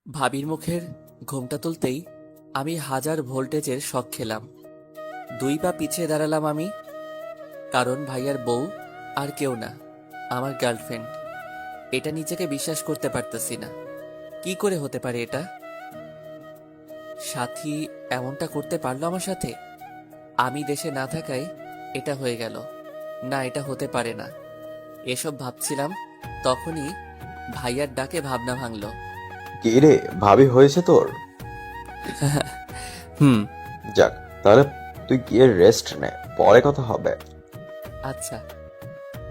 ভাবির মুখের ঘোমটা তুলতেই আমি 1000 ভোল্টেজের শক খেলাম। 2 পা পিছিয়ে দাঁড়ালাম আমি, কারণ ভাইয়ার বউ আর কেউ না, আমার গার্লফ্রেন্ড। এটা নিজেকে বিশ্বাস করতে পারতেছি না। কি করে হতে পারে এটা? সাথী এমনটা করতে পারলো আমার সাথে? আমি দেশে না থাকায় এটা হয়ে গেল। না, এটা হতে পারে না। এসব ভাবছিলাম, তখনই ভাইয়ার ডাকে ভাবনা ভাঙলো। কি রে, ভাবি হয়েছে তোর? হুম। যাক, তাহলে তুই গিয়ে রেস্ট নে, পরে কথা হবে। আচ্ছা,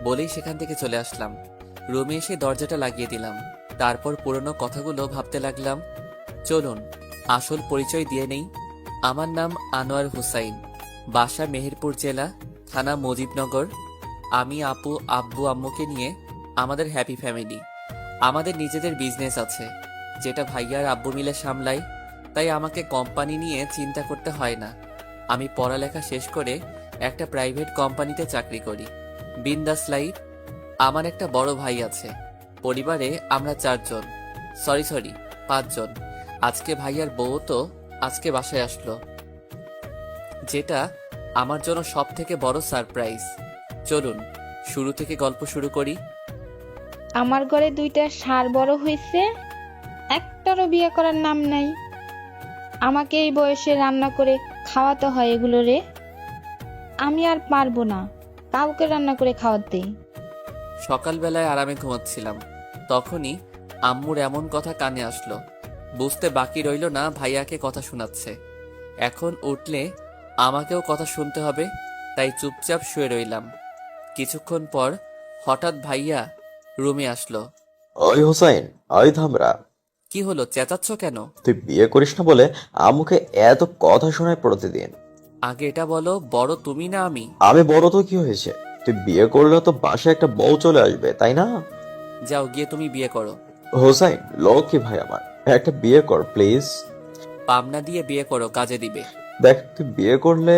বলেই সেখান থেকে চলে আসলাম। রুমে এসে দরজাটা লাগিয়ে দিলাম। তারপর পুরনো কথাগুলো ভাবতে লাগলাম। চলুন আসল পরিচয় দিয়ে নেই। আমার নাম আনোয়ার হুসাইন, বাসা মেহেরপুর জেলা, থানা মুজিবনগর। আমি আপু আব্বু আম্মুকে নিয়ে আমাদের হ্যাপি ফ্যামিলি। আমাদের নিজেদের বিজনেস আছে, যেটা ভাইয়ার আব্বু মিলে সামলাই। তাই আমাকে কোম্পানি নিয়ে চিন্তা করতে হয় না। আমি পড়ালেখা শেষ করে একটা প্রাইভেট কোম্পানিতে চাকরি করি। বিন্দাস লাইফ। আমার একটা বড় ভাই আছে। পরিবারে আমরা 4 জন, সরি 5 জন। আজকে ভাইয়ার বউ তো আজকে বাসায় আসলো, যেটা আমার জন্য সব থেকে বড় সারপ্রাইজ। চলুন শুরু থেকে গল্প শুরু করি। আমার ঘরে 2টা ষাঁড় বড় হয়েছে, একটারও বিয়ে করার নাম নাই। আমাকে এই বয়সে রান্না করে খাওয়াতে হয় এগুলো রে। আমি আর পারবো না কাউকে রান্না করে খাওয়াতে। সকালবেলায় আরামে ঘুমাচ্ছিলাম, তখনই আম্মুর এমন কথা কানে আসলো। বুঝতে বাকি রইল না ভাইয়াকে কথা শোনাচ্ছে। এখন উঠলে আমাকেও কথা শুনতে হবে, তাই চুপচাপ শুয়ে রইলাম। কিছুক্ষণ পর হঠাৎ ভাইয়া রুমে আসলো। ওই হোসাইন, ওই থামরা। কি হলো, চেঁচাচ্ছ কেন? তুই বিয়ে করিস না বলে আম্মুকে এত কথা শোনায় প্রতিদিন। আগে এটা বলো, বড় তুমি না আমি? আমি বড় তো কি হয়েছে? তুই বিয়ে করলে তো বাসায় একটা বউ চলে আসবে, তাই না? যাও গিয়ে তুমি বিয়ে করো। হোসাইন, লক্ষ্মী ভাই আমার, একটা বিয়ে কর প্লিজ। পাবনা দিয়ে বিয়ে করো, কাজে দিবে। দেখ, তুই বিয়ে করলে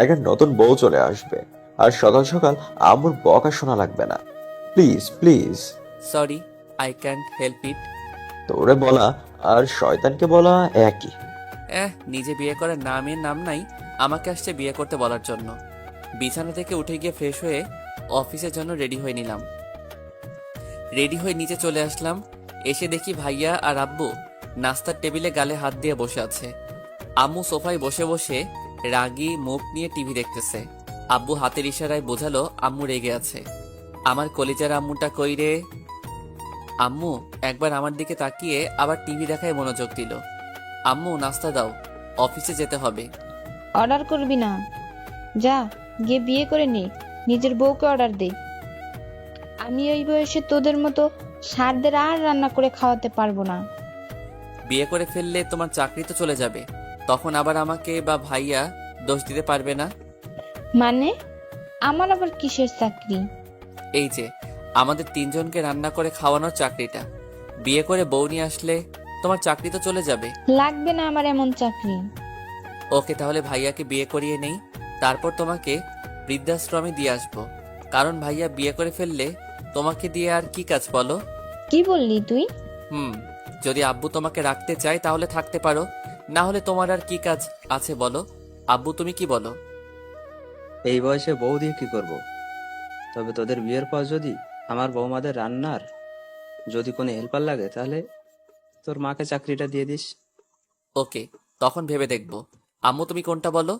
একটা নতুন বউ চলে আসবে, আর সকাল সকাল আম্মুর বকা শোনা লাগবে না। Please please. Sorry, I can't help it. তোরে বলা আর শয়তানকে বলা একই। নিজে বিয়ে করার নামের নাম নাই, আমাকে আসছে বিয়ে করতে বলার জন্য। বিছানা থেকে উঠে গিয়ে ফ্রেশ হয়ে অফিসের জন্য রেডি হয়ে নিলাম। রেডি হয়ে নিচে চলে আসলাম। এসে দেখি ভাইয়া আর আব্বু নাস্তার টেবিলে গালে হাত দিয়ে বসে আছে। আম্মু সোফায় বসে বসে রাগী মুখ নিয়ে টিভি দেখতেছে। আব্বু হাতের ইশারায় বোঝালো আম্মু রেগে আছে। আমার কলিজার আম্মুটা কই রে? আম্মু একবার আমার দিকে তাকিয়ে আবার টিভি দেখায় মনোযোগ দিল। আম্মু নাস্তা দাও, অফিসে যেতে হবে। অর্ডার করবি না, যা গিয়ে বিয়ে করে নে, নিজের বউকে অর্ডার দে। আমি এই বয়সে তোদের মতো ষাঁড়দের আর রান্না করে খাওয়াতে পারবো না। বিয়ে করে ফেললে তোমার চাকরি তো চলে যাবে, তখন আবার আমাকে বা ভাইয়া দোষ দিতে পারবে না। মানে আমার আবার কিসের চাকরি? এই যে আমাদের 3 জনকে রান্না করে খাওয়ানোর চাকরিটা, বিয়ে করে বউ নিয়ে আসলে তোমার চাকরি তো চলে যাবে। লাগবে না আমার এমন চাকরি। ওকে, তাহলে ভাইয়াকে বিয়ে করিয়ে নেই, তারপর তোমাকে বৃদ্ধাশ্রমে দিয়ে আসবো। কারণ ভাইয়া বিয়ে করে ফেললে তোমাকে দিয়ে আর কি কাজ বলো? কি বললি তুই? হুম, যদি আব্বু তোমাকে রাখতে চায় তাহলে থাকতে পারো, না হলে তোমার আর কি কাজ আছে বলো? আব্বু তুমি কি বলো? এই বয়সে বউ দিয়ে কি করব? তবে তোদের বিয়ের পর যদি আমার বৌমাদের রান্নার যদি কোনো হেল্পার লাগে, তাহলে তোর মাকে চাকরিটা দিয়ে দিস। ওকে, তখন ভেবে দেখবো। আম্মু তুমি কোনটা বলো?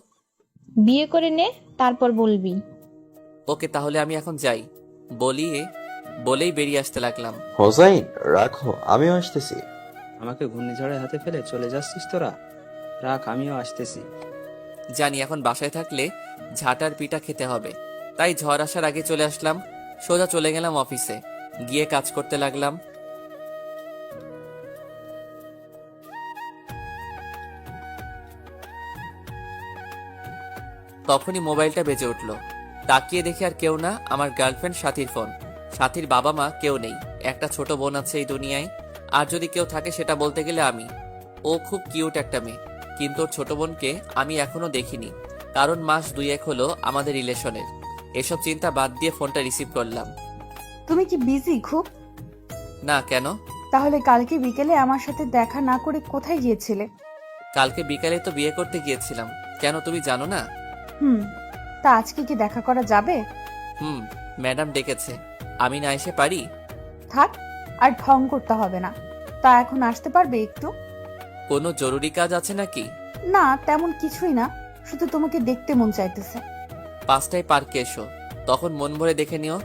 বিয়ে করে নে, তারপর বলবি। ওকে, তাহলে আমি এখন যাই বলেই বেরিয়ে আসতে লাগলাম। হোসাইন, রাখো, আমিও আসতেছি। আমাকে ঘূর্ণিঝড়ের হাতে ফেলে চলে যাচ্ছিস তোরা? রাখ, আমিও আসতেছি। জানি এখন বাসায় থাকলে ঝাঁটার পিঠা খেতে হবে, তাই ঝড় আসার আগে চলে আসলাম। সোজা চলে গেলাম অফিসে, গিয়ে কাজ করতে লাগলাম। তখনই মোবাইলটা বেজে উঠলো। তাকিয়ে দেখি আর কেউ না, আমার গার্লফ্রেন্ড সাথীর ফোন। সাথীর বাবা মা কেউ নেই, একটা ছোট বোন আছে এই দুনিয়ায়। আর যদি কেউ থাকে সেটা বলতে গেলে আমি। ও খুব কিউট একটা মেয়ে, কিন্তু ওর ছোট বোনকে আমি এখনো দেখিনি, কারণ মাস 2-1 হলো আমাদের রিলেশনের। এসব চিন্তা বাদ দিয়ে ফোনটা রিসিভ করলাম। তুমি কি বিজি খুব? না, কেন? তাহলে কালকে বিকেলে আমার সাথে দেখা না করে কোথায় গিয়েছিলে? কালকে বিকালে তো বিয়ে করতে গিয়েছিলাম। কেন, তুমি জানো না? হুম, তা আজকে কি দেখা করা যাবে? হুম, ম্যাডাম ডেকেছে। আমি না এসে পারি? থাক, আর ঢং করতে হবে না। তা এখন আসতে পারবে একটু? কোনো জরুরি কাজ আছে নাকি? না, তেমন কিছুই না, শুধু তোমাকে দেখতে মন চাইতেছে। 5টায় পার্কে এসো, তখন মন ভরে দেখে নিও।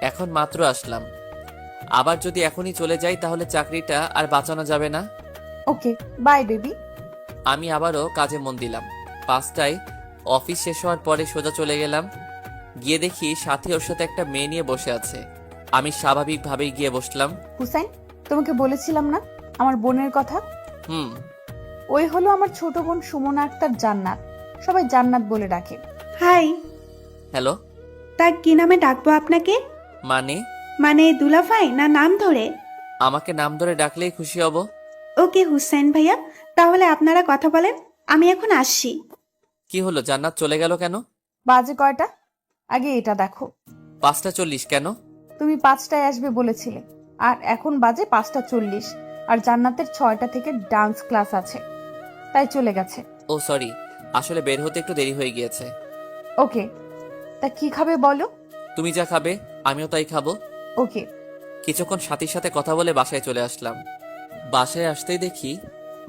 এখন মাত্র আসলাম, আবার যদি এখনই চলে যাই তাহলে চাকরিটা আর বাঁচানো যাবে না। ওকে, বাই বেবি। আমি আবারও কাজে মন দিলাম। 5টায় অফিস শেষ হওয়ার পরে সোজা চলে গেলাম। গিয়ে দেখি সাথে ওর সাথে একটা মেয়ে নিয়ে বসে আছে। আমি স্বাভাবিকভাবেই গিয়ে বসলাম। হুসাইন, তোমাকে বলেছিলাম না আমার বোনের কথা? হুম। ওই হলো আমার ছোট বোন সুমনা আক্তার জান্নাত, সবাই জান্নাত বলে ডাকে। হাই। হ্যালো। তা কি নামে ডাকবো আপনাকে? মানে? মানে দুলাভাই না নাম ধরে? আমাকে নাম ধরে ডাকলেই খুশি হব। ওকে হুসাইন ভাইয়া, তাহলে আপনারা কথা বলেন, আমি এখন আসছি। কি হলো, জান্নাত চলে গেল কেন? বাজে কয়টা? আগে এটা দেখো। 5টা 40 কেন? তুমি 5টায় আসবে বলেছিলে, আর এখন বাজে 5টা 40। আর জান্নাতের 6টা থেকে ডান্স ক্লাস আছে, তাই চলে গেছে। ও সরি, আসলে বের হতে একটু দেরি হয়ে গিয়েছে। ওকে, তা কি খাবে বলো? তুমি যা খাবে আমিও তাই খাবো। ওকে। কিছুক্ষণ সাথীর সাথে কথা বলে বাসায় চলে আসলাম। বাসায় আসতেই দেখি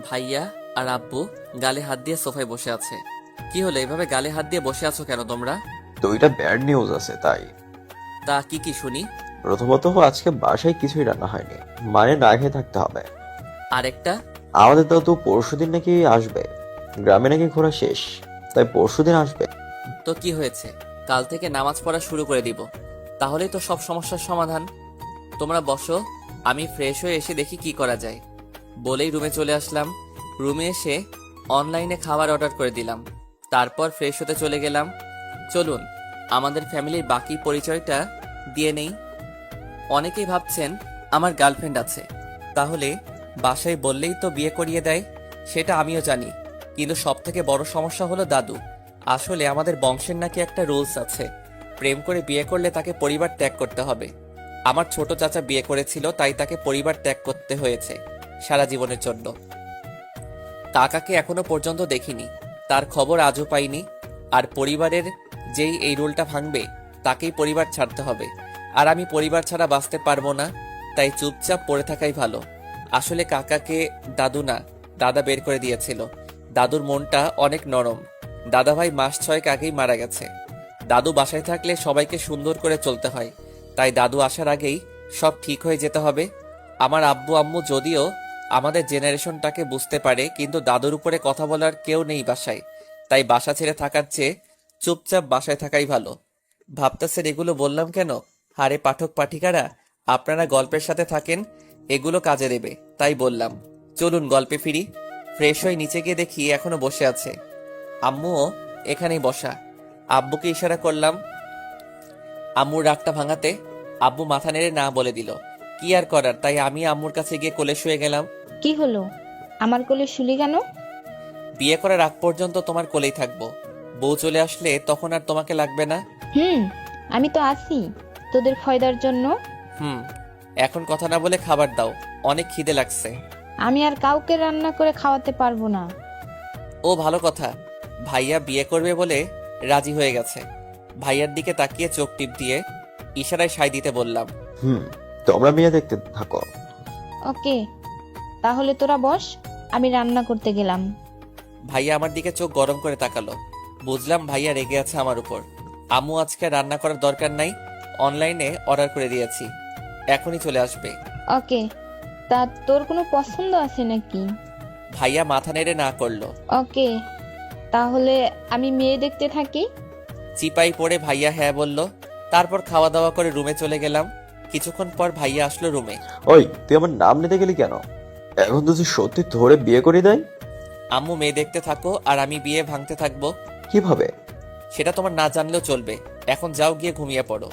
ভাইয়া আর আব্বু গালে হাত দিয়ে সোফায় বসে আছে। কি হলো, এভাবে গালে হাত দিয়ে বসে আছো কেন তোমরা? তো এটা ব্যাড নিউজ আছে তাই। তা কি কি শুনি? প্রথমত আজকে বাসায় কিছুই রান্না হয়নি, মানে না খেয়ে থাকতে হবে। আরেকটা? আমাদের দাদু পরশুদিন নাকি আসবে, গ্রামে নাকি ঘোরা শেষ, তাই পরশুদিন আসবে। তো কি হয়েছে, কাল থেকে নামাজ পড়া শুরু করে দিব, তাহলেই তো সব সমস্যার সমাধান। তোমরা বসো, আমি ফ্রেশ হয়ে এসে দেখি কি করা যায়। বলেই রুমে চলে আসলাম। রুমে এসে অনলাইনে খাবার অর্ডার করে দিলাম, তারপর ফ্রেশ হতে চলে গেলাম। চলুন আমাদের ফ্যামিলির বাকি পরিচয়টা দিয়ে নেই। অনেকেই ভাবছেন আমার গার্লফ্রেন্ড আছে, তাহলে বাসায় বললেই তো বিয়ে করিয়ে দেয়, সেটা আমিও জানি। কিন্তু সব থেকে বড় সমস্যা হলো দাদু। আসলে আমাদের বংশের নাকি একটা রুলস আছে, প্রেম করে বিয়ে করলে তাকে পরিবার ত্যাগ করতে হবে। আমার ছোট চাচা বিয়ে করেছিল, তাই তাকে পরিবার ত্যাগ করতে হয়েছে সারা জীবনের জন্য। কাকাকে এখনো পর্যন্ত দেখিনি, তার খবর আজও পাইনি। আর পরিবারের যেই এই রুলটা ভাঙবে তাকেই পরিবার ছাড়তে হবে, আর আমি পরিবার ছাড়া বাঁচতে পারবো না, তাই চুপচাপ পড়ে থাকাই ভালো। আসলে কাকাকে দাদু না দাদা বের করে দিয়েছিল। দাদুর মনটা অনেক নরম। দাদাভাই মাস 6 আগেই মারা গেছে। দাদু বাসায় থাকলে সবাইকে সুন্দর করে চলতে হয়, তাই দাদু আসার আগেই সব ঠিক হয়ে যেতে হবে। আমার আব্বু আম্মু যদিও আমাদের জেনারেশনটাকে বুঝতে পারে, কিন্তু দাদুর উপরে কথা বলার কেউ নেই বাসায়, তাই বাসা ছেড়ে থাকার চেয়ে চুপচাপ বাসায় থাকাই ভালো। ভাবতেছেন এগুলো বললাম কেন? হারে পাঠক পাঠিকারা, আপনারা গল্পের সাথে থাকেন, এগুলো কাজে দেবে তাই বললাম। চলুন গল্পে ফিরি। ফ্রেশ হয়ে নিচে গিয়ে দেখি এখনো বসে আছে। আম্মুও এখানেই বসা। আব্বুকে ইশারা করলাম আম্মুর রাগটা ভাঙাতে। আব্বু মাথা নেড়ে না বলে দিল। কি আর করার, তাই আমি আম্মুর কাছে গিয়ে কোলে শুয়ে গেলাম। কি হলো, আমার কোলে শুলি কেন? বিয়ে করার আগ পর্যন্ত তোমার কোলেই থাকবো, বউ চলে আসলে তখন আর তোমাকে লাগবে না। আমি তো আছি তোদের ফয়দার জন্য। এখন কথা না বলে খাবার দাও, অনেক খিদে লাগছে। আমি আর কাউকে রান্না করে খাওয়াতে পারবো না। ও ভালো কথা, ভাইয়া বিয়ে করবে বলে রাজি হয়ে গেছে। ভাইয়ার দিকে তাকিয়ে চোখ টিপ দিয়ে ইশারায় সাই দিতে বললাম। তোমরা মেয়ে দেখতে থাকো। ওকে, তাহলে তোরা বস, আমি রান্না করতে গেলাম। ভাইয়া আমার দিকে চোখ গরম করে তাকালো। বুঝলাম ভাইয়া রেগে আছে আমার উপর। আম্মু আজকে রান্না করার দরকার নাই, অনলাইনে অর্ডার করে দিয়েছি, এখনই চলে আসবে। ওকে, তা তোর কোনো পছন্দ আছে নাকি? ভাইয়া মাথা নেড়ে না করলো। ওকে, তাহলে আমি মেয়ে দেখতে থাকি। চিপাই পড়ে ভাইয়া হ্যাঁ বলল। তারপর খাওয়া দাওয়া করে রুমে চলে গেলাম। কিছুক্ষণ পর ভাইয়া আসলো রুমে। ওই, তুই আমার নাম নিতে গেলি কেন? এখন তুই সত্যি ধরে বিয়ে করে দেয়? আম্মু মেয়ে দেখতে থাকো আর আমি বিয়ে ভাঙতে থাকবো। কিভাবে? সেটা তোমার না জানলেও চলবে, এখন যাও গিয়ে ঘুমিয়ে পড়ো।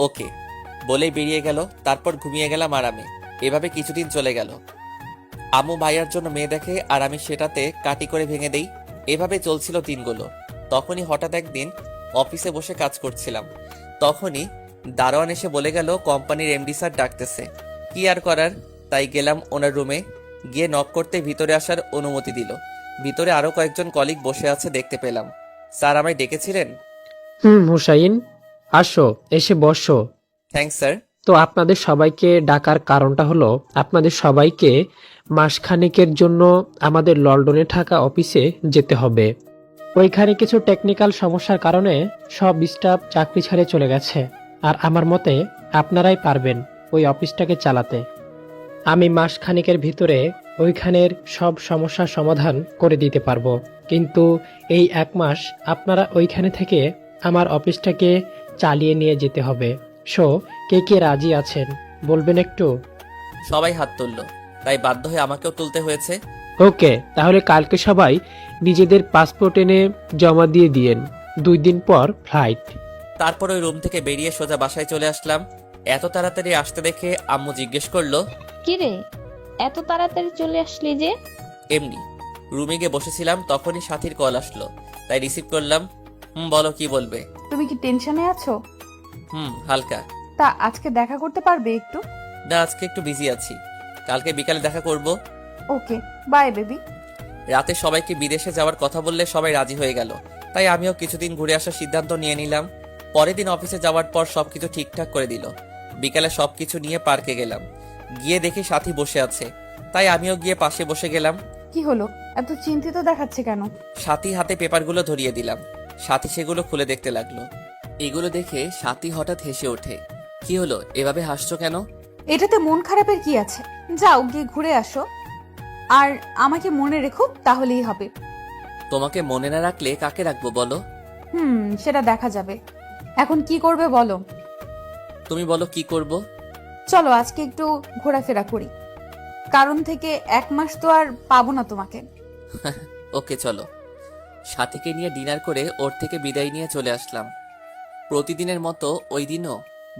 ওকে বলেই বেরিয়ে গেল। তারপর ঘুমিয়ে গেলাম আরামে। এভাবে কিছুদিন চলে গেল। আম্মু ভাইয়ার জন্য মেয়ে দেখে আর আমি সেটাতে কাটি করে ভেঙে দেই। এভাবে চলছিল দিনগুলো। তখনই হঠাৎ একদিন অফিসে বসে কাজ করছিলাম, তখনই দারোয়ান এসে বলে গেল কোম্পানির এমডি স্যার ডাকতেছে। কি আর করার, তাই গেলাম ওনার রুমে। গিয়ে নক করতে ভিতরে আসার অনুমতি দিল। ভিতরে আরো কয়েকজন কলিগ বসে আছে দেখতে পেলাম। স্যার আমায় ডেকেছিলেন? হুসাইন, আসো, এসে বসো। Thanks sir. তো আপনাদের সবাইকে ডাকার কারণটা হলো আপনাদের সবাইকে মাসখানেকের জন্য আমাদের লন্ডনে থাকা অফিসে যেতে হবে। ওইখানে কিছু টেকনিক্যাল সমস্যার কারণে সব স্টাফ চাকরি ছেড়ে চলে গেছে, আর আমার মতে আপনারাই পারবেন ওই অফিসটাকে চালাতে। আমি মাসখানেকের ভিতরে ওইখানের সব সমস্যার সমাধান করে দিতে পারবো, কিন্তু এই 1 মাস আপনারা ওইখানে থেকে আমার অফিসটাকে চালিয়ে নিয়ে যেতে হবে। সো কে কে রাজি আছেন বলবেন একটু? সবাই হাত তুলল, তাই বাধ্য হয়ে আমাকেও তুলতে হয়েছে। ওকে, তাহলে কালকে সবাই নিজেদের পাসপোর্ট এনে জমা দিয়ে দিয়েন। 2 দিন পর ফ্লাইট। তারপর ওই রুম থেকে বেরিয়ে সোজা বাসায় চলে আসলাম। এত তাড়াতাড়ি আসতে দেখে আম্মু জিজ্ঞেস করলো, কিরে, এত তাড়াতাড়ি চলে আসলি যে? এমনি রুমে গিয়ে বসেছিলাম, তখনই সাথীর কল আসলো, তাই রিসিভ করলাম। বলো কি বলবে? তুমি কি টেনশনে আছো? হালকা। তা আজকে দেখা করতে পারবে একটু? না, আজকে একটু বিজি আছি, কালকে বিকালে দেখা করব। ওকে, বাই বেবি। রাতে সবাইকে বিদেশে যাওয়ার কথা বললে সবাই রাজি হয়ে গেল, তাই আমিও কিছুদিন ঘুরে আসার সিদ্ধান্ত নিয়ে নিলাম। পরের দিন অফিসে যাওয়ার পর সবকিছু ঠিকঠাক করে দিল। বিকালে সবকিছু নিয়ে পার্কে গেলাম। গিয়ে দেখি সাথী বসে আছে, তাই আমিও গিয়ে পাশে বসে গেলাম। কি হলো, এত চিন্তিত দেখাচ্ছে কেন? সাথী হাতে পেপারগুলো ধরিয়ে দিলাম। সাথী সেগুলো খুলে দেখতে লাগলো। এগুলো দেখে সাথী হঠাৎ হেসে ওঠে। কি হলো, এভাবে হাসছো কেন? এটাতে মন খারাপের কি আছে? যাও গিয়ে ঘুরে আসো, আর আমাকে মনে রেখো, তাহলেই হবে। তোমাকে মনে না রাখলে কাকে রাখবো বলো? সেটা দেখা যাবে। এখন কি করবে বলো? তুমি বলো কি করব? চলো আজকে একটু ঘোরাফেরা করি, কারণ থেকে 1 মাস তো আর পাবো না তোমাকে। ওকে চলো। সাথীকে নিয়ে ডিনার করে ওর থেকে বিদায় নিয়ে চলে আসলাম। প্রতিদিনের মতো ওই দিনও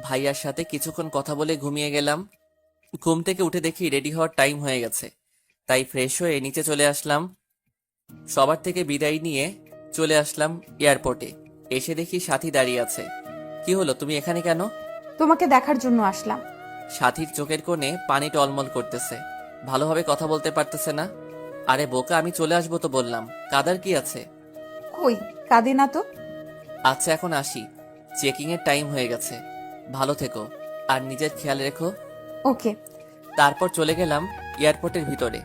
ভাইয়ার সাথে কিছুক্ষণ কথা বলে ঘুমিয়ে গেলাম। ঘুম থেকে উঠে দেখি রেডি হওয়ার টাইম হয়ে গেছে, তাই ফ্রেশ হয়ে নিচে চলে আসলাম। সবার থেকে বিদায় নিয়ে চলে আসলাম এয়ারপোর্টে। এসে দেখি সাথী দাঁড়িয়ে আছে। কি হলো, তুমি এখানে কেন? তোমাকে দেখার জন্য আসলাম। সাথীর চোখের কোণে পানি টলমল করতেছে, ভালোভাবে কথা বলতে পারতেছে না। আরে বোকা, আমি চলে আসবো তো বললাম, কাদার কি আছে? কই, কাঁদে না তো। আচ্ছা এখন আসি, চেকিং এর টাইম হয়ে গেছে। ভালো থেকো আর নিজের খেয়াল রেখো। ওকে। তারপর চলে গেলাম এয়ারপোর্টের ভিতরে।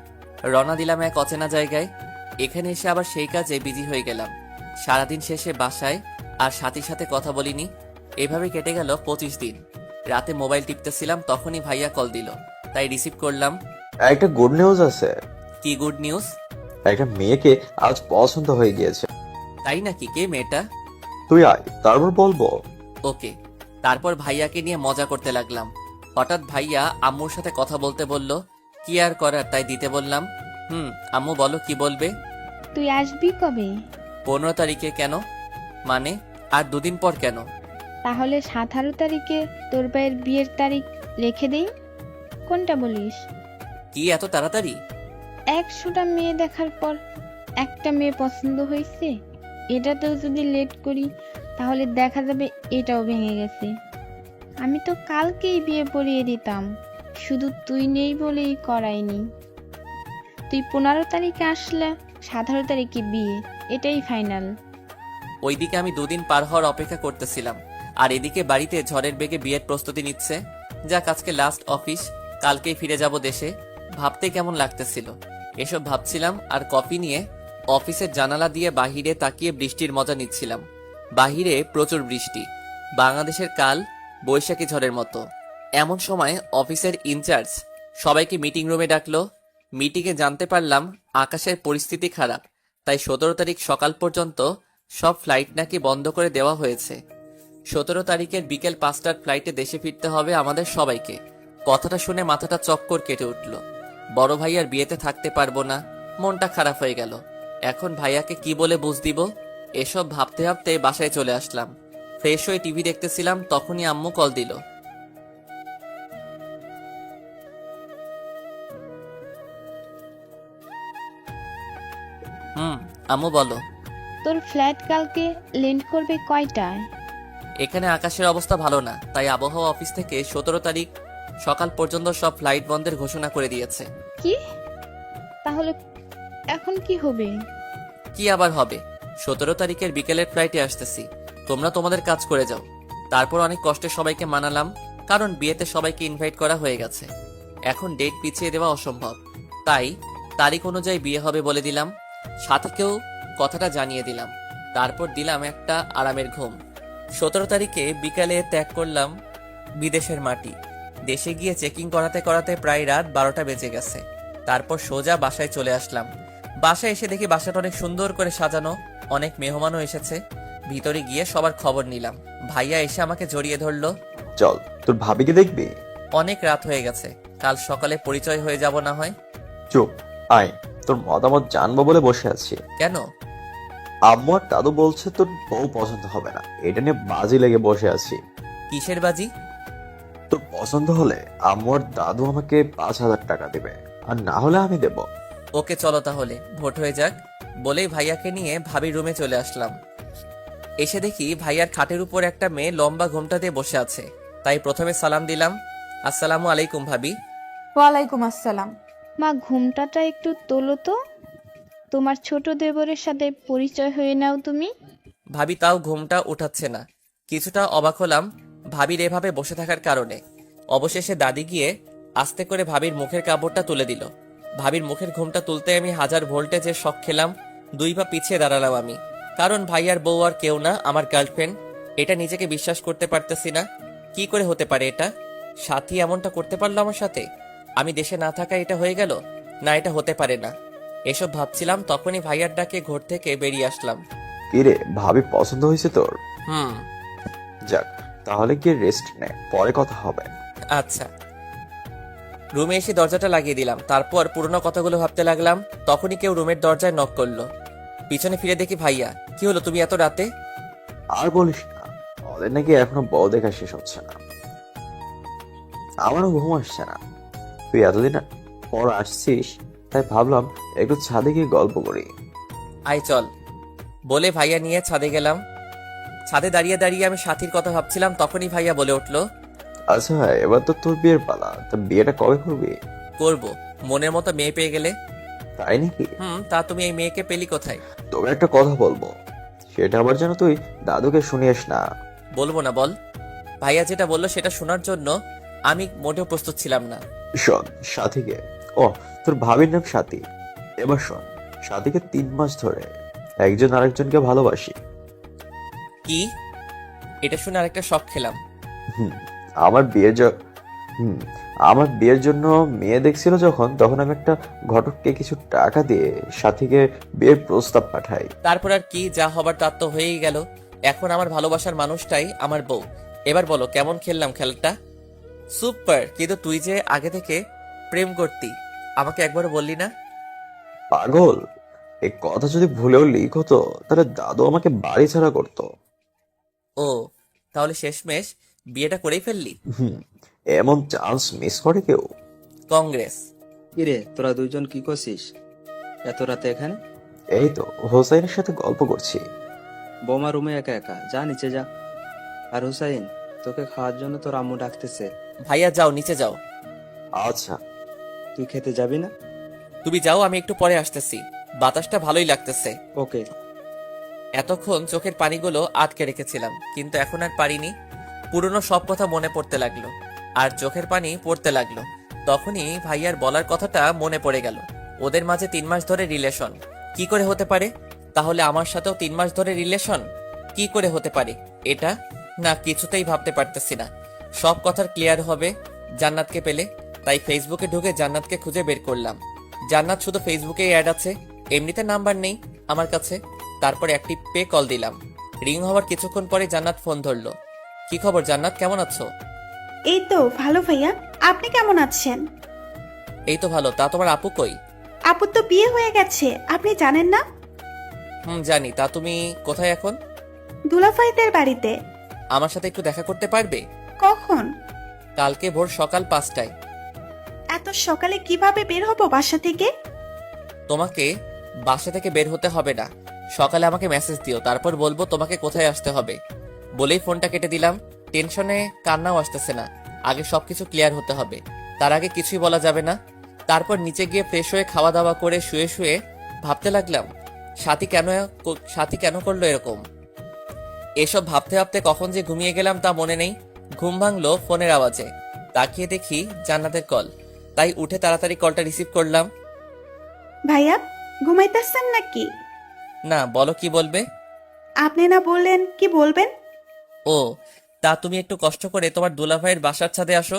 রওনা দিলাম এক অচেনা জায়গায়। এখানে এসে আবার সেই কাজে বিজি হয়ে গেলাম। সারাদিন শেষে বাসায় আর সাথীর সাথে কথা বলিনি। এভাবে কেটে গেল 25 দিন। রাতে মোবাইল টিপতেছিলাম, তখনই ভাইয়া কল দিল, তাই রিসিভ করলাম। একটা গুড নিউজ আছে। কি গুড নিউজ? একটা মেয়েকে আজ পছন্দ হয়ে গিয়েছে। তাই নাকি? কে মেয়েটা? তুই আয়, তারপর বলবো। ওকে। তারপর ভাইয়াকে নিয়ে মজা করতে লাগলাম। হঠাৎ ভাইয়া আম্মুর সাথে কথা বলতে বলল। কি আর করার, তাই দিতে বললাম। আম্মু বলো কি বলবে? তুই আসবি কবে? 15 তারিখে। কেন? মানে আর 2 দিন পর কেন? তাহলে 17 তারিখে তোর ভাইয়ের বিয়ের তারিখ রেখে দেই। কোনটা বলিস? কি এত তাড়াতাড়ি? 100টা মেয়ে দেখার পর একটা মেয়ে পছন্দ হয়েছে, এটাতেও যদি লেট করি তাহলে দেখা যাবে এটাও ভেঙে গেছে। আমি তো কালকেই বিয়ে পড়িয়ে দিতাম, শুধু তুই নেই বলেই করাইনি। তুই 15 তারিখে আসলে 17 তারিখে বিয়ে, এটাই ফাইনাল। ওইদিকে আমি 2 দিন পার হওয়ার অপেক্ষা করতেছিলাম, আর এদিকে বাড়িতে ঝড়ের বেগে বিয়ের প্রস্তুতি নিচ্ছে। যাক, আজকে লাস্ট অফিস, কালকেই ফিরে যাব দেশে। ভাবতে কেমন লাগতেছিল। এসব ভাবছিলাম আর কফি নিয়ে অফিসের জানালা দিয়ে বাহিরে তাকিয়ে বৃষ্টির মজা নিচ্ছিলাম। বাহিরে প্রচুর বৃষ্টি, বাংলাদেশের কাল বৈশাখী ঝড়ের মতো। এমন সময় অফিসের ইনচার্জ সবাইকে মিটিং রুমে ডাকলো। মিটিংয়ে জানতে পারলাম আকাশের পরিস্থিতি খারাপ, তাই 17 তারিখ সকাল পর্যন্ত সব ফ্লাইট নাকি বন্ধ করে দেওয়া হয়েছে। 17 তারিখের বিকেল 5টার ফ্লাইটে দেশে ফিরতে হবে আমাদের সবাইকে। কথাটা শুনে মাথাটা চক্কর কেটে উঠল। বড় ভাইয়ার বিয়েতে থাকতে পারবো না, মনটা খারাপ হয়ে গেল। এখন ভাইয়াকে কি বলে বুঝ দিব? এসব ভাবতে ভাবতে বাসায় চলে আসলাম। ফ্রেশ হয়ে টিভি দেখতেছিলাম, তখনই আম্মু কল দিল। আম্মু বলো। তোর ফ্লাইট কালকে ল্যান্ড করবে কয়টায়? এখানে আকাশের অবস্থা ভালো না, তাই আবহাওয়া অফিস থেকে 17 তারিখ সকাল পর্যন্ত সব ফ্লাইট বন্ধের ঘোষণা করে দিয়েছে। কি? তাহলে এখন কি হবে? কি আবার হবে? 17 তারিখের বিকেলের ফ্লাইটে আসতেছি। তোমরা তোমাদের কাজ করে যাও। তারপর অনেক কষ্টে সবাইকে মানালাম, কারণ বিয়েতে সবাইকে ইনভাইট করা হয়ে গেছে। এখন ডেট পিছিয়ে দেওয়া অসম্ভব, তাই তারিখ অনুযায়ী বিয়ে হবে বলে দিলাম। সাথীকেও কথাটা জানিয়ে দিলাম। তারপর দিলাম একটা আরামের ঘুম। 17 তারিখে বিকালে ত্যাগ করলাম বিদেশের মাটি। দেশে গিয়ে চেকিং করাতে করাতে প্রায় রাত 12টা বেজে গেছে। তারপর সোজা বাসায় চলে আসলাম। বাসায় এসে দেখি বাসাটা অনেক সুন্দর করে সাজানো, অনেক মেহমানও এসেছে। ভিতরে গিয়ে সবার খবর নিলাম। ভাইয়া এসে আমাকে জড়িয়ে ধরলো। চল, তোর ভাবিকে দেখবি? অনেক রাত হয়ে গেছে, কাল সকালে পরিচয় হয়ে যাব না হয়। চুপ, আয়, তোর মতামত জানবো বলে বসে আছি। কেন? আম্মু আর দাদু বলছে তোর বউ পছন্দ হবে না, এটা নিয়ে বাজি লেগে বসে আছি। কিসের বাজি? তোর পছন্দ হলে আম্মু আর দাদু আমাকে 5,000 টাকা দেবে, আর না হলে আমি দেব। ওকে চলো তাহলে, ভোট হয়ে যাক। বলেই ভাইয়াকে নিয়ে ভাবির রুমে চলে আসলাম। এসে দেখি ভাইয়ার খাটের উপর একটা মেয়ে লম্বা ঘোমটা দিয়ে বসে আছে। তাই প্রথমে সালাম দিলাম, আসসালামু আলাইকুম ভাবি। ওয়ালাইকুম আসসালাম। মা, ঘুমটাটা একটু তোলো তো। তোমার ছোট দেবরের সাথে পরিচয় হয়ে নাও তুমি। ভাবি তাও ঘুমটা উঠাচ্ছে না। কিছুটা অবাক হলাম ভাবির এভাবে বসে থাকার কারণে। অবশেষে দাদি গিয়ে আস্তে করে ভাবির মুখের কাপড়টা তুলে দিল। ভাবির মুখের ঘুমটা তুলতে আমি 1000 ভোল্টেজের শক খেলাম। 2 পা পিছিয়ে দাঁড়ালাম আমি, কারণ ভাইয়ার বউ আর কেউ না, আমার গার্লফ্রেন্ড। এটা নিজেকে বিশ্বাস করতে পারতেছি না। কি করে হতে পারে এটা? সাথী এমনটা করতে পারলো আমার সাথে? আমি দেশে না থাকা এটা হয়ে গেল? না, এটা হতে পারে না। এসব ভাবছিলাম, তখনই ভাইয়ার ডাকে ঘর থেকে বেরিয়ে আসলাম। কিরে, ভাবি পছন্দ হয়েছে তোর? হুম। যাক, তাহলে গিয়ে রেস্ট নে, পরে কথা হবে। আচ্ছা। রুমে এসে দরজাটা লাগিয়ে দিলাম। তারপর পুরোনো কথাগুলো ভাবতে লাগলাম। তখনই কেউ রুমের দরজায় নক করলো। পিছনে ফিরে দেখি ভাইয়া। কি হলো, তুমি এত রাতে? আর বলিস না, ওদের নাকি এখনো বউ দেখা শেষ হচ্ছে না। আমারও ঘুম আসছে না। তুই এতদিন পর আসছিস, তাই ভাবলাম একটু ছাদে গিয়ে গল্প করি। আয় চল, বলে ভাইয়া নিয়ে ছাদে গেলাম। ছাদে দাঁড়িয়ে দাঁড়িয়ে আমি সাথীর কথা ভাবছিলাম, তখনই ভাইয়া বলে উঠলো, আচ্ছা, এবার তো তোর বিয়ের পালা, তা বিয়েটা কবে করবি? করব, মনের মতো মেয়ে পেয়ে গেলে। তাই নাকি? তা তুমি এই মেয়েকে পেলি কোথায়? তোকে একটা কথা বলবো, সেটা আবার যেন তুই দাদুকে শুনিস না। বলবো না, বল। ভাইয়া যেটা বললো সেটা শোনার জন্য আমি মোটেও প্রস্তুত ছিলাম না। শোন, সাথীকে, ও তোর ভাবির নাম সাথী। এবার শোন, সাথীকে 3 মাস ধরে একজন আরেকজনকে ভালোবাসি। কি? এটা শুনে আরেকটা শক খেলাম। হুম, আমার বিয়ের আমার বিয়ের জন্য মেয়ে দেখছিল যখন, তখন আমি একটা ঘটককে কিছু টাকা দিয়ে সাথীকে বিয়ের প্রস্তাব পাঠাই। তারপর আর কি, যা হবার তার তো হয়েই গেল। এখন আমার ভালোবাসার মানুষটাই আমার বউ। এবার বলো কেমন খেললাম খেলাটা? সুপার। কিন্তু তুই যে আগে থেকে প্রেম করতি, আমাকে একবারও বললি না। পাগল, এই কথা যদি ভুলেও লিক হতো, তাহলে দাদু আমাকে বাড়ি ছাড়া করতো। ও, তাহলে শেষমেশ বিয়েটা করেই ফেললি? হুম, এমন চান্স মিস করে কেউ? কংগ্রেস। কিরে, তোরা দুইজন কি করছিস এত রাতে এখানে? এই তো হোসাইনের সাথে গল্প করছি। বৌমা রুমে একা একা, যা নিচে যা। আর হুসাইন, তোকে খাওয়ার জন্য তোর আম্মু ডাকতেছে। ভাইয়া যাও, নিচে যাও। আচ্ছা। তুই খেতে যাবি না? তুমি যাও, আমি একটু পরে আসতেছি। বাতাসটা ভালোই লাগতেছে। ওকে। এতক্ষণ চোখের পানিগুলো আটকে রেখেছিলাম, কিন্তু এখন আর পারিনি। পুরনো সব কথা মনে পড়তে লাগলো, আর চোখের পানি পড়তে লাগলো। তখনই ভাইয়ার বলার কথাটা মনে পড়ে গেল। ওদের মাঝে 3 মাস ধরে রিলেশন। কি করে হতে পারে? তাহলে আমার সাথেও 3 মাস ধরে রিলেশন কি করে হতে পারে? এটা না, কিছুতেই ভাবতে পারতেছি না। সব কথার ক্লিয়ার হবে জান্নাতকে পেলে। তাই ফেসবুকে ঢুকে জান্নাতকে খুঁজে বের করলাম। জান্নাত শুধু ফেসবুকেই অ্যাড আছে, এমনিতে নাম্বার নেই আমার কাছে। তারপর একটি পে কল দিলাম। রিং হওয়ার কিছুক্ষণ পরে জান্নাত ফোন ধরলো। কি খবর জান্নাত, কেমন আছো? এই তো ভালো ভাইয়া, আপনি কেমন আছেন? এই তো ভালো। তা তোমার আপু কই? আপুর তো বিয়ে হয়ে গেছে, আপনি জানেন না? জানি। তা তুমি কোথায় এখন? দুলাভাইদের বাড়িতে। আমার সাথে একটু দেখা করতে পারবে? কখন? কালকে ভোর সকাল 5টায়। এত সকালে কিভাবে বের হবো বাসা থেকে? তোমাকে বাসা থেকে বের হতে হবে না, সকালে আমাকে মেসেজ দিও, তারপর বলবো তোমাকে কোথায় আসতে হবে। বলেই ফোনটা কেটে দিলাম। টেনশনে কান্নাও আসতেছে না। আগে সবকিছু ক্লিয়ার হতে হবে। তার আগে কিছুই বলা যাবে না। তারপর নিচে গিয়ে ফ্রেশ হয়ে খাওয়া দাওয়া করে শুয়ে শুয়ে ভাবতে লাগলাম সাথী কেন করলো এরকম। এসব ভাবতে ভাবতে কখন যে ঘুমিয়ে গেলাম তা মনে নেই। ঘুম ভাঙলো ফোনের আওয়াজে। তাকিয়ে দেখি জান্নাতের কল। তাই উঠে তাড়াতাড়ি কলটা রিসিভ করলাম। ভাইয়া ঘুমাইতেছেন নাকি? না, বলো কি বলবে? আপনি না বললেন কি বলবেন? ও, তা তুমি একটু কষ্ট করে তোমার দুলাভাইয়ের বাসার ছাদে আসো।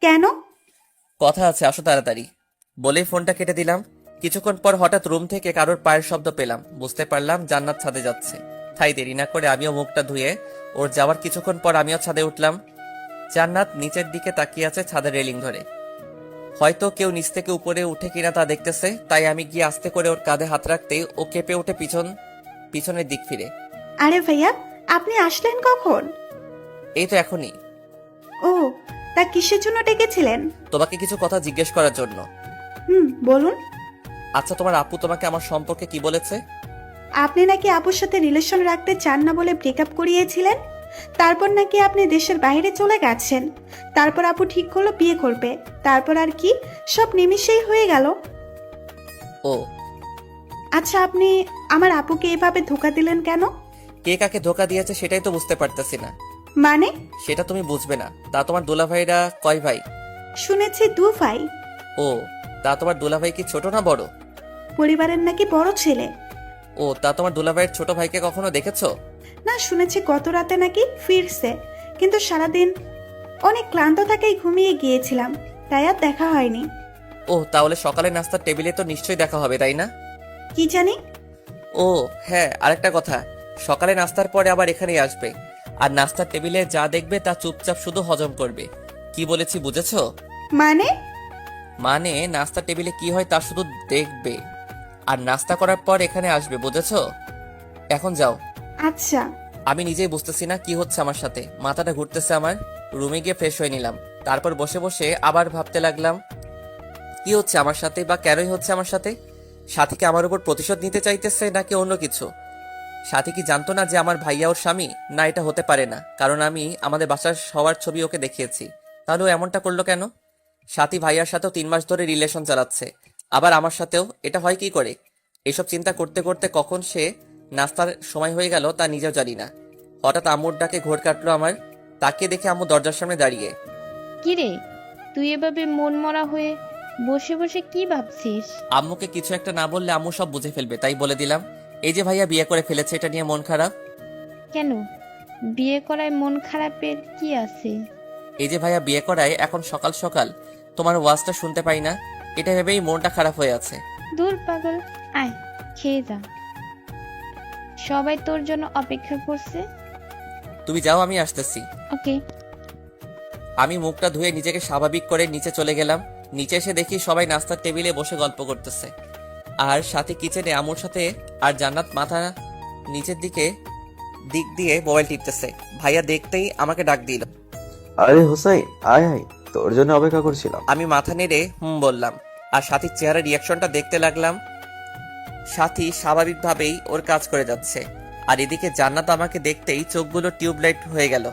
কেন? কথা আছে, আসো তাড়াতাড়ি। বলেই ফোনটা কেটে দিলাম। কিছুক্ষণ পর হঠাৎ রুম থেকে কারোর পায়ের শব্দ পেলাম। বুঝতে পারলাম জান্নাত ছাদে যাচ্ছে। তাই দেরি না করে আমিও মুখটা ধুয়ে ওর যাওয়ার কিছুক্ষণ পর আমিও ছাদে উঠলাম। জান্নাত নিচের দিকে তাকিয়ে আছে ছাদের রেলিং ধরে। হয়তো কেউ নিচ থেকে উপরে উঠে কিনা তা দেখতেছে। তাই আমি গিয়ে আস্তে করে ওর কাঁধে হাত রাখতেই ও কেঁপে ওঠে পিছনের দিক ফিরে। আরে ভাইয়া আপনি আসলেন কখন? এই তো এখনই। ও, তা কিসের জন্য ডেকেছিলেন? তোমাকে কিছু কথা জিজ্ঞেস করার জন্য। বলুন। আচ্ছা, তোমার আপু তোমাকে আমার সম্পর্কে কি বলেছে? আপনি নাকি আপুর সাথে রিলেশন রাখতে চান না বলে ব্রেকআপ করিয়েছিলেন। তারপর নাকি আপনি দেশের বাইরে চলে গেছেন। তারপর আপু ঠিক করলো বিয়ে করবে। তারপর আর কি, সব নিমিষেই হয়ে গেল। ও, আচ্ছা, আপনি আমার আপুকে এভাবে ধোকা দিলেন কেন? কে কাকে ধোকা দিয়েছে সেটাই তো বুঝতে পারতেছি না। মানে? সেটা তুমি বুঝবে না। তা তোমার দুলাভাইরা কয় ভাই? শুনেছি 2 ভাই। ও, তা তোমার দুলাভাই কি ছোট না বড়? পরিবারের নাকি বড় ছেলে। ও, তা তোমার দুলাভাইয়ের ছোট ভাইকে কখনো দেখেছো? না, শুনেছি গত রাতে নাকি ফিরছে, কিন্তু সারাদিন অনেক ক্লান্ত থাকায় ঘুমিয়ে গিয়েছিলাম, তাই আর দেখা হয়নি। ও, তাহলে সকালে নাস্তার টেবিলে তো নিশ্চয়ই দেখা হবে, তাই না? কি জানি। ও হ্যাঁ, আরেকটা কথা, সকালে নাস্তার পরে আবার এখানেই আসবে। আর নাস্তার টেবিলে যা দেখবে তা চুপচাপ শুধু হজম করবে। কি বলেছি বুঝেছো? মানে? মানে নাস্তার টেবিলে কি হয় তা শুধু দেখবে আর নাস্তা করার পর এখানে আসবে, বুঝেছো? এখন যাও। আচ্ছা। আমি নিজেই বুঝতেছি না কি হচ্ছে আমার সাথে, মাথাটা ঘুরতেছে আমার। রুমে গিয়ে ফ্রেশ হয়ে নিলাম। তারপর বসে বসে আবার ভাবতে লাগলাম কি হচ্ছে আমার সাথে, বা কেনই হচ্ছে আমার সাথে। সাথীকে আমার উপর প্রতিশোধ নিতে চাইতেছে নাকি অন্য কিছু? সাথী কি জানতো না যে আমার ভাইয়া ওর স্বামী? না, এটা হতে পারে না, কারণ আমি আমাদের বাসার সবার ছবি ওকে দেখিয়েছি। তাহলে ও এমনটা করলো কেন? সাথী ভাইয়ার সাথেও 3 মাস ধরে রিলেশন চালাচ্ছে, আবার আমার সাথেও। এটা হয় কি করে? এসব চিন্তা করতে করতে কখন সে নাস্তার সময় হয়ে গেল তা নিজেও জানি না। হঠাৎ আম্মুর ডাকে ঘোর কাটলো আমার। তাকিয়ে দেখে আম্মু দরজার সামনে দাঁড়িয়ে। কিরে, তুই এভাবে মন মরা হয়ে বসে বসে কি ভাবছিস? আম্মুকে কিছু একটা না বললে আম্মু সব বুঝে ফেলবে, তাই বলে দিলাম, এই যে ভাইয়া বিয়ে করে ফেলেছে, এটা নিয়ে মন খারাপ। কেন, বিয়ে করায় মন খারাপের কি আছে? এই যে ভাইয়া বিয়ে করায় এখন সকাল সকাল তোমার ওয়াজটা শুনতে পাই না, এটা ভেবেই মনটা খারাপ হয়ে আছে। দূর পাগল, আয় খেয়ে যা, সবাই তোর জন্য অপেক্ষা করছে। তুমি যাও, আমি আসতেছি। ওকে। আমি মুখটা ধুয়ে নিজেকে স্বাভাবিক করে নিচে চলে গেলাম। নিচে এসে দেখি সবাই নাস্তার টেবিলে বসে গল্প করতেছে, আর সাথে কিচেনে আমুর সাথে। আর জান্নাত মাথা নিচের দিক দিয়ে মোবাইল টিপতেছে। ভাইয়া দেখতেই আমাকে ডাক দিল। আরে হোসাইন, আয় আয়, তোর জন্য অপেক্ষা করছিলাম। আমি মাথা নেড়ে বললাম, আর সাথীর চেহারা রিয়াকশনটা দেখতে লাগলাম। সাথী স্বাভাবিকভাবেই ওর কাজ করে যাচ্ছে, আর এদিকে জান্নাত আমাকে দেখতেই চোখগুলো টিউবলাইট হয়ে গেল।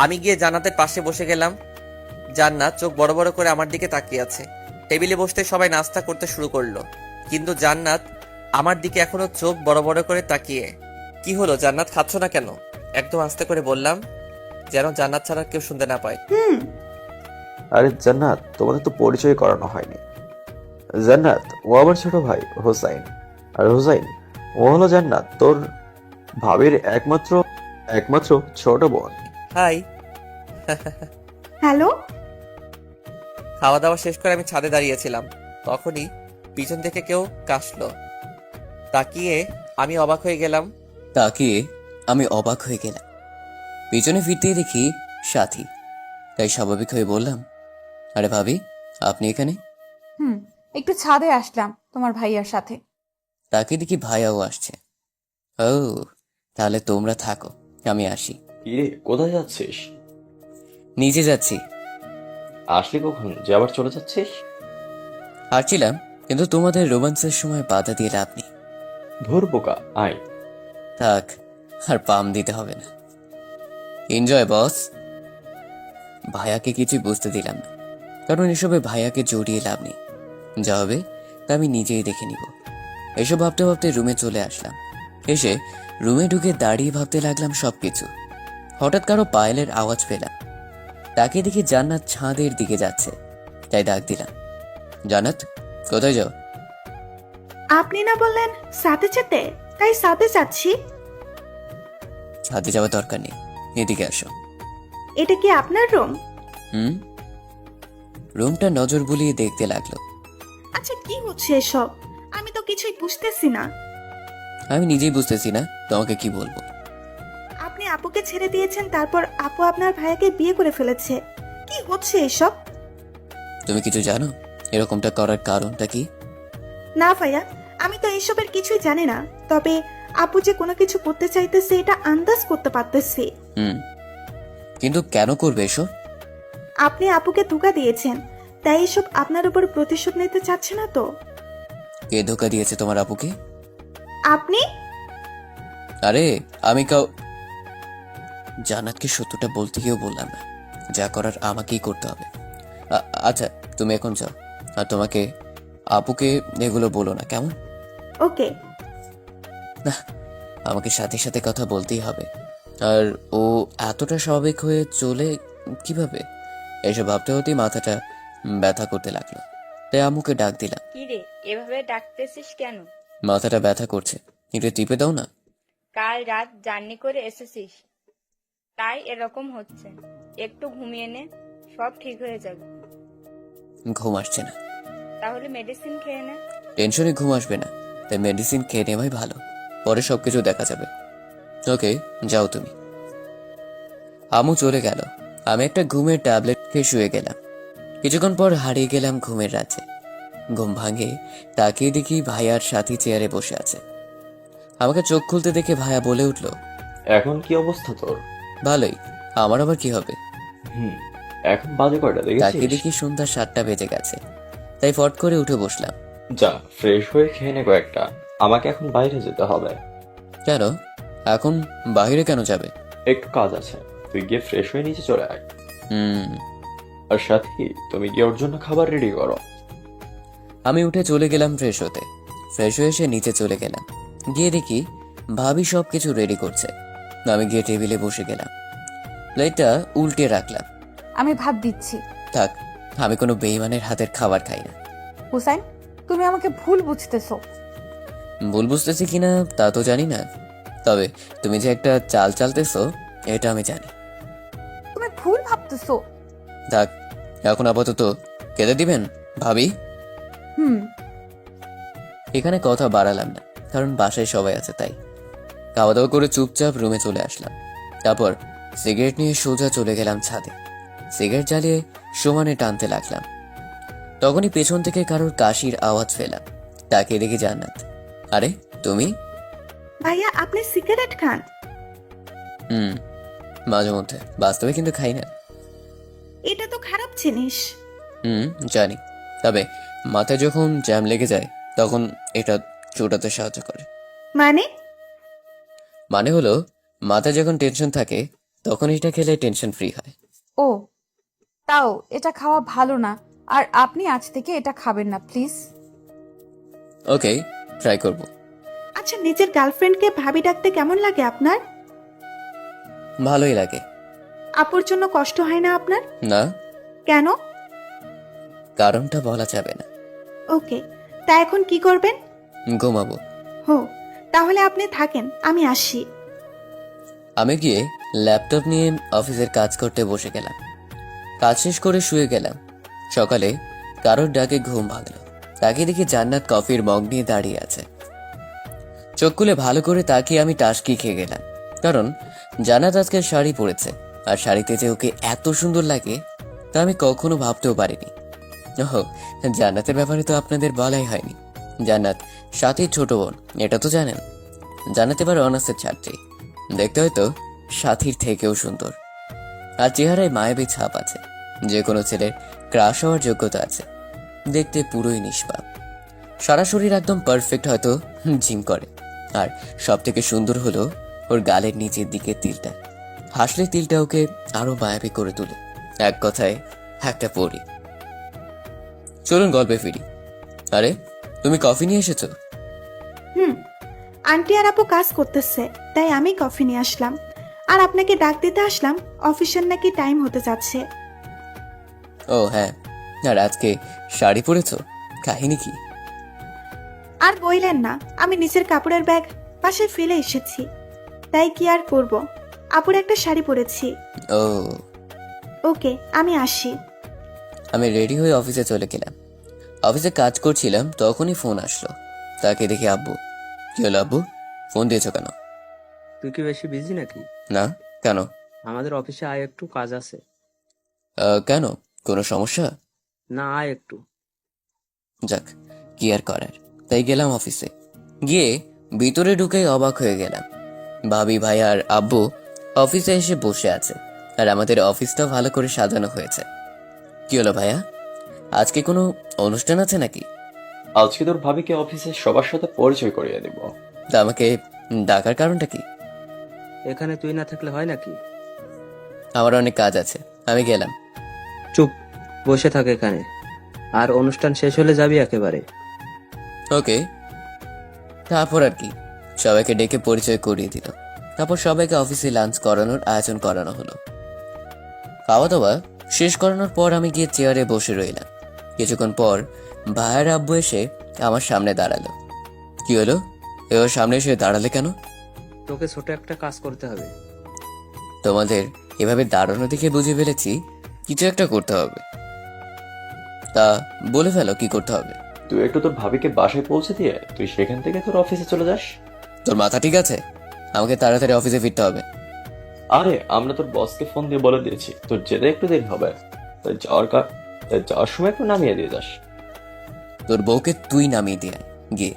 আমি গিয়ে জান্নাতের পাশে বসে গেলাম। জান্নাত চোখ বড় বড় করে আমার দিকে তাকিয়ে আছে। টেবিলে বসতে সবাই নাস্তা করতে শুরু করলো, কিন্তু জান্নাত আমার দিকে এখনো চোখ বড় বড় করে তাকিয়ে। কি হলো জান্নাত, খাচ্ছ না কেন? একদম আস্তে করে বললাম, যেন জান্নাত ছাড়া কেউ শুনতে না পায়। আরে জান্নাত, তোমাদের তো পরিচয় করানো হয়নি। জান্নাত ও আমার ছোট ভাই হোসাইন, আর হোসাইন ও হলো জান্নাত, তোর ভাবির একমাত্র ছোট বোন। হাই। হ্যালো। খাওয়া দাওয়া শেষ করে আমি ছাদে দাঁড়িয়েছিলাম, তখনই পিছন থেকে কেউ কাশলো। তাকিয়ে আমি অবাক হয়ে গেলাম। পিছনে ফিরতেই দেখি সাথী। তাই স্বাভাবিক হয়ে বললাম, আরে ভাবি, আপনি এখানে? একটু ছাদে আসলাম তোমার ভাইয়ার সাথে। তাকে দেখি ভাইয়াও আসছে। ও, তাহলে তোমরা থাকো, আমি আসি। কিরে, কোথায় যাচ্ছিস? নিচে যাচ্ছি। আসলি কখন যে আবার চলে যাচ্ছিস? হারছিলাম, কিন্তু তোমাদের রোমান্সের সময় বাধা দিয়ে লাভ নেই। ধুর বোকা, আয়। থাক, আর পাম দিতে হবে না। এনজয় বস। ভাইয়াকে কিছুই বুঝতে দিলাম না, কারণ এসবে ভাইয়াকে জড়িয়ে লাভ নেই। যা হবে তা আমি নিজেই দেখে নিব। এসব ভাবতে ভাবতে রুমে চলে আসলাম। এসে রুমে ঢুকে দাঁড়িয়ে ভাবতে লাগলাম সবকিছু। হঠাৎ কারো পায়েলের আওয়াজ পেলাম। তাকে দেখি জান্নাত ছাদের দিকে যাচ্ছে, তাই ডাক দিলাম, জান্নাত কোথায় যাও? আপনি না বললেন সাথে যেতে, তাই সাথে যাচ্ছি। ছাদে যাওয়ার দরকার নেই, এদিকে আসো। এটা কি আপনার রুম? হুম। রুমটা নজর বুলিয়ে দেখতে লাগলো। আচ্ছা, কি হচ্ছে এসব? আমি তো কিছুই বুঝতেছি না। আমি নিজেই বুঝতেছি না তোমাকে কি বলবো। আপনি আপুকে ছেড়ে দিয়েছেন, তারপর আপু আপনার ভাইয়াকে বিয়ে করে ফেলেছে। কি হচ্ছে এসব? তুমি কিছু জানো এরকমটা করার কারণটা কি? না ভাইয়া, আমি তো এইসবের কিছুই জানি না। তবে আপু যে কোনো কিছু করতে চাইতেছে এটা আন্দাজ করতে পারতেছি। হুম, কিন্তু কেন করবে এসব? আপনি আপুকে ধোঁকা দিয়েছেন, তাই এসব আপনার উপর প্রতিশোধ নিতে চাচ্ছে না তো? কে ধোকা দিয়েছে তোমার আপুকে? আপনি? আরে আমি জান্নাতকে সত্যটা বলতে গিয়েও বললাম না। যা করার আমাকেই করতে হবে। আচ্ছা তুমি এখন যাও, আর তোমাকে আপুকে এগুলো বলো না, কেমন? ওকে। না, আমাকে সাথে সাথে কথা বলতেই হবে। আর ও এতটা স্বাভাবিক হয়ে চলে কিভাবে, এসব ভাবতে হতেই মাথাটা ব্যথা করতে লাগলো। তাই আম্মুকে ডাক দিলাম, কি রে, এভাবে ডাকতেছিস কেন? মাথাটা ব্যথা করছে, একটু টিপে দাও না। কাল রাত জার্নি করে এসেছিস, তাই এরকম হচ্ছে। একটু ঘুমিয়ে নে, সব ঠিক হয়ে যাবে। ঘুম আসছে না। তাহলে মেডিসিন খেয়ে নে। টেনশনে ঘুম আসবে না, তাই মেডিসিন খেয়ে নেওয়াই ভালো, পরে সবকিছু দেখা যাবে। ওকে, যাও তুমি। আমু চলে গেল। আমি একটা ঘুমের ট্যাবলেট খেয়ে শুয়ে গেলাম। কিছুক্ষণ পর হারিয়ে গেলাম ঘুমের রাজ্যে। ঘুম ভাঙে তাকিয়ে দেখি ভাইয়ার সাথী চেয়ারে বসে আছে। আমাকে চোখ খুলতে দেখে ভাইয়া বলে উঠল, এখন কি অবস্থা তোর? ভালোই, আমার আবার কি হবে? হুম, এখন বাজে কয়টা তাকিয়ে দেখেছিস? দেখি সন্ধ্যা 7টা বেজে গেছে, তাই ফট করে উঠে বসলাম। যা ফ্রেশ হয়ে খেয়ে নে কয়েকটা, আমাকে এখন বাইরে যেতে হবে। কেন এখন বাইরে কেন যাবে? একটু কাজ আছে, তুই গিয়ে ফ্রেশ হয়ে নিচে চলে আয়। হুম। আর সাথী, তুমি গিয়ে ওর জন্য খাবার রেডি করো। আমি উঠে চলে গেলাম ফ্রেশ হতে। ফ্রেশ হয়ে এসে নিচে চলে গেলাম। গিয়ে দেখি ভাবি সবকিছু রেডি করছে। আমি গিয়ে টেবিলে বসে গেলাম, প্লেটটা উল্টে রাখলাম। আমি ভাত দিচ্ছি। থাক, আমি কোনো বেইমানের হাতের খাবার খাই না। হুসাইন, তুমি আমাকে ভুল বুঝতেছো। ভুল বুঝতেছি কিনা তা তো জানি না, তবে তুমি যে একটা চাল চালতেছো এটা আমি জানি। তুমি ভুল ভাবতেছো। থাক, এখন আপাতত খেতে দিবেন ভাবি? হুম। এখানে কথা বাড়ালাম না, কারণ বাসায় সবাই আছে তাই। খাওয়া দাওয়া করে চুপচাপ রুমে চলে আসলাম। তারপর সিগারেট নিয়ে সোজা চলে গেলাম ছাদে। সিগারেট জ্বালিয়ে সমানে টানতে লাগলাম। তখনই পেছন থেকে কারোর কাশির আওয়াজ পেলাম। তাকে দেখি জান্নাত। আরে তুমি? ভাইয়া, আপনি সিগারেট খান? হুম, মাঝে মধ্যে, বাস্তবে কিন্তু খাই না। এটা তো খারাপ জিনিস। হুম, জানি, তবে মাথায় যখন জ্যাম লেগে যায় তখন এটা চোটাতে সাহায্য করে। মানে হলো, মাথায় যখন টেনশন থাকে তখন এটা খেলে টেনশন ফ্রি হয়। ও, তাও এটা খাওয়া ভালো না। আর আপনি আজ থেকে এটা খাবেন না প্লিজ। ওকে, ট্রাই করব। আচ্ছা, নিজের গার্লফ্রেন্ডকে ভাবি ডাকতে কেমন লাগে আপনার? ভালোই লাগে। আপুর জন্য কষ্ট হয় না আপনার? না, কেন? কারণটা বলা যাবে না। ওকে, তা এখন কি করবেন? ঘুমাবো। হো, তাহলে আপনি থাকেন, আমি আসি। আমি গিয়ে ল্যাপটপ নিয়ে অফিসের কাজ করতে বসে গেলাম। কাজ শেষ করে শুয়ে গেলাম। সকালে কারোর ডাকে ঘুম ভাঙলো। তাকে দেখি জান্নাত কফির মগ নিয়ে দাঁড়িয়ে আছে। চোখ খুলে ভালো করে তাকিয়ে আমি টাসকি খেয়ে গেলাম, কারণ জান্নাত আজকে শাড়ি পরেছে, আর শাড়িতে যে ওকে এত সুন্দর লাগে তা আমি কখনো ভাবতেও পারিনি। ওহ, জান্নাতের ব্যাপারে তো আপনাদের বলাই হয়নি। জান্নাত সাথীর ছোট বোন, এটা তো জানেন। জান্নাত এবার অনার্সের ছাত্রী, দেখতে হয়তো সাথীর থেকেও সুন্দর, আর চেহারায় মায়াবী ছাপ আছে। যে কোনো ছেলের ক্রাশ হওয়ার যোগ্যতা আছে। দেখতে পুরোই নিষ্পাপ, সারা শরীর একদম পারফেক্ট, হয়তো জিম করে। আর সব থেকে সুন্দর হলো ওর গালের নিচের দিকে তিলটা। হাসলে তিলটা ওকে আরো মায়াবী করে তোলে। এক কথায় একটা পড়ি। চলুন গল্পে ফিরি। আরে তুমি কফি নিয়ে এসেছো? হুম, আন্টি আর আপু কাজ করতেছে, তাই আমি কফি নিয়ে আসলাম। আর আপনাকে ডাক দিতে আসলাম, অফিসের নাকি টাইম হতে যাচ্ছে। ও হ্যাঁ, আর আজকে শাড়ি পরেছো, কাহিনী কি? আর বইলেন না, আমি নিচের কাপড়ের ব্যাগ পাশে ফেলে এসেছি, তাই কি আর করব। আপুর একটা শাড়ি পরেছি। ও, ওকে, আমি আসি। আমি রেডি হয়ে অফিসে চলে গেলাম। অফিসে কাজ করছিলাম, তখনই ফোন আসলো। তাকে দেখি আব্বু। কি হলো আব্বু, ফোন দিয়েছো কেন? তুই কি বেশি বিজি নাকি? না, কেন? আমাদের অফিসে আয়, একটু কাজ আছে। কেন, কোনো সমস্যা? না, আয় একটু। যাক, কি আর করার। তাই গেলাম অফিসে। গিয়ে ভিতরে ঢুকে অবাক হয়ে গেলাম। ভাবি, ভাই আর আব্বু অফিসে এসে বসে আছে, আর আমাদের অফিসটাও ভালো করে সাজানো হয়েছে। কি হলো ভাইয়া, আজকে কোনো অনুষ্ঠান আছে নাকি? আজকে তোর ভাবিকে অফিসে সবার সাথে পরিচয় করিয়ে দিব। তা আমাকে ডাকার কারণটা কি? এখানে তুই না থাকলে হয় নাকি? আমার অনেক কাজ আছে, আমি গেলাম। চুপ, বসে থাক এখানে। আর অনুষ্ঠান শেষ হলে যাবি একেবারে। ওকে। তারপর আর কি, সবাইকে ডেকে পরিচয় করিয়ে দিল। তারপর সবাইকে অফিসে লাঞ্চ করানোর আয়োজন করানো হলো। খাওয়া দাওয়া শেষ করানোর পর আমি গিয়ে চেয়ারে বসে রইলাম। কিছুক্ষণ পর ভাইয়ের আব্বু এসে আমার সামনে দাঁড়ালো। কি হলো, এবার সামনে এসে দাঁড়ালে কেন? তোকে ছোট একটা কাজ করতে হবে। তোমাদের এভাবে দাঁড়ানো দেখে বুঝে ফেলেছি কিছু একটা করতে হবে। তা বলে ফেলো, কি করতে হবে? তুই একটু তোর ভাবিকে বাসায় পৌঁছে দিয়ে তুই সেখান থেকে তোর অফিসে চলে যাস। তোর মাথা ঠিক আছে? আমাকে তাড়াতাড়ি অফিসে ফিরতে হবে। আরে আমরা তোর বসকে ফোন দিয়ে বলে দিয়েছি তোর যেতে একটু দেরি হবে, তাই যাওয়ার সময় একটু নামিয়ে দিয়ে যাস। তোর বউকে তুই নামিয়ে দিয়ে আয়, গিয়ে।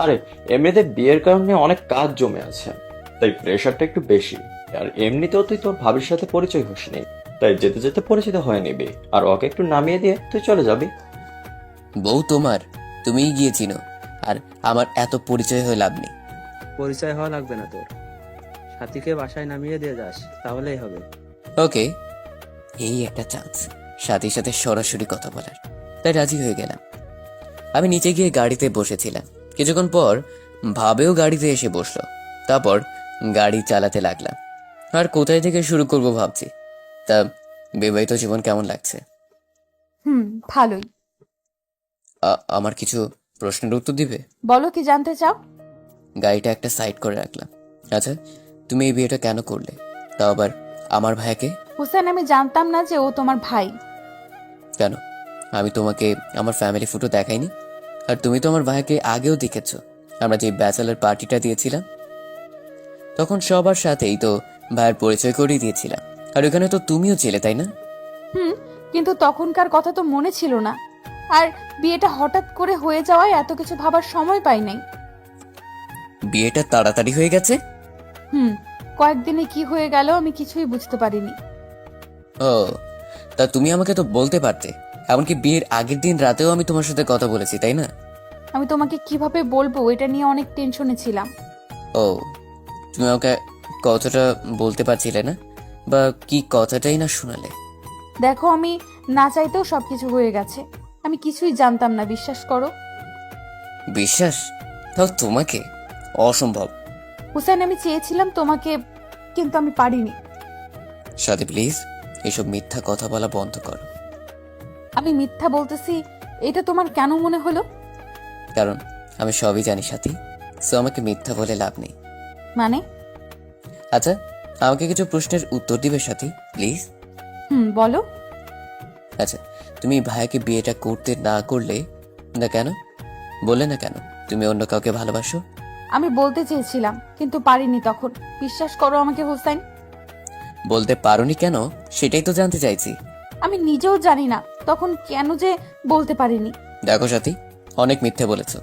আরে এমনিতে বিয়ের কারণে অনেক কাজ জমে আছে, তাই প্রেশারটা একটু বেশি। আর এমনিতেও তুই তোর ভাবির সাথে পরিচয় হসনি, তাই যেতে যেতে পরিচিত হয়ে নিবি, আর ওকে একটু নামিয়ে দিয়ে তুই চলে যাবি। বউ তোমার, তুমিই গিয়ে চিনো, আর আমার এত পরিচয় হয়ে লাভ নেই। পরিচয় হওয়া লাগবে না তোর, সাথীকে বাসায় নামিয়ে দিয়ে যাস, তাহলেই হবে। ওকে, এই একটা চান্স সাথীর সাথে সরাসরি কথা বলার, তাই রাজি হয়ে গেলাম। আমি নিচে গিয়ে গাড়িতে বসেছিলাম। কিছুক্ষণ পর ভাবেও গাড়িতে এসে বসলো। তারপর গাড়ি চালাতে লাগলাম। আর কোথায় থেকে শুরু করব ভাবছি। তা বিবাহিত জীবন কেমন লাগছে? ভালোই। আমার কিছু প্রশ্নের উত্তর দিবে? বলো, কি জানতে চাও? গাড়িটা একটা সাইড করে রাখলাম। আচ্ছা, তুমি এই বিয়েটা কেন করলে, তাও আবার আমার ভাইয়াকে? হুসেন, আমি জানতাম না যে ও তোমার ভাই। কেন, আমি তোমাকে আমার ফ্যামিলি ফটো দেখাইনি? আর তুমি তো আমার ভাইয়াকে আগেও দেখেছো, আমরা যে ব্যাচেলার পার্টিটা দিয়েছিলাম, তখন সবার সাথেই তো ভাইয়ের পরিচয় করিয়ে দিয়েছিলাম। আর ওখানে তো তুমিও ছিলে, তাই না? কিন্তু তখনকার কথা তো মনে ছিল না, আর বিয়েটা হঠাৎ করে হয়ে যাওয়ায় এত কিছু ভাবার সময় পাই নাই। বিয়েটা তাড়াতাড়ি হয়ে গেছে? কয়েকদিনে কি হয়ে গেল আমি কিছুই বুঝতে পারিনি। ও, তা তুমি আমাকে তো বলতে পারতে। এমনকি বিয়ের আগের দিন রাতেও আমি তোমার সাথে কথা বলেছি, তাই না? আমি তোমাকে কিভাবে বলবো এটা নিয়ে অনেক টেনশনে ছিলাম। ও, তুমি আমাকে কথাটা বলতে পারছিলে না, বা কি কথাটাই না শোনালে? দেখো, আমি না চাইতেও সবকিছু হয়ে গেছে। আমি কিছুই জানতাম না, বিশ্বাস করো। বিশ্বাস? তাও তোমাকে? অসম্ভব। হুসেন, আমি চেয়েছিলাম তোমাকে, কিন্তু আমি পারিনি। সাথে প্লিজ এসব মিথ্যা কথা বলা বন্ধ করো। আমি মিথ্যা বলতেছি এটা তোমার কেন মনে হলো? কারণ আমি সবই জানি সাথী, সো আমাকে মিথ্যা বলে লাভ নেই। মানে? আচ্ছা, আমাকে কিছু প্রশ্নের উত্তর দিবে সাথী, প্লিজ? বলো। আচ্ছা, তুমি ভাইয়াকে বিয়েটা করতে না করলে না কেন? বললে না কেন তুমি অন্য কাউকে ভালোবাসো? আমি বলতে চেয়েছিলাম, কিন্তু পারিনি তখন। বিশ্বাস করো আমাকে হুসাইন। বলতে পারোনি কেন সেটাই তো জানতে চাইছি। আমি নিজেও জানি না তখন কেন যে বলতে পারিনি। দেখো সাথী, অনেক মিথ্যে বলেছো,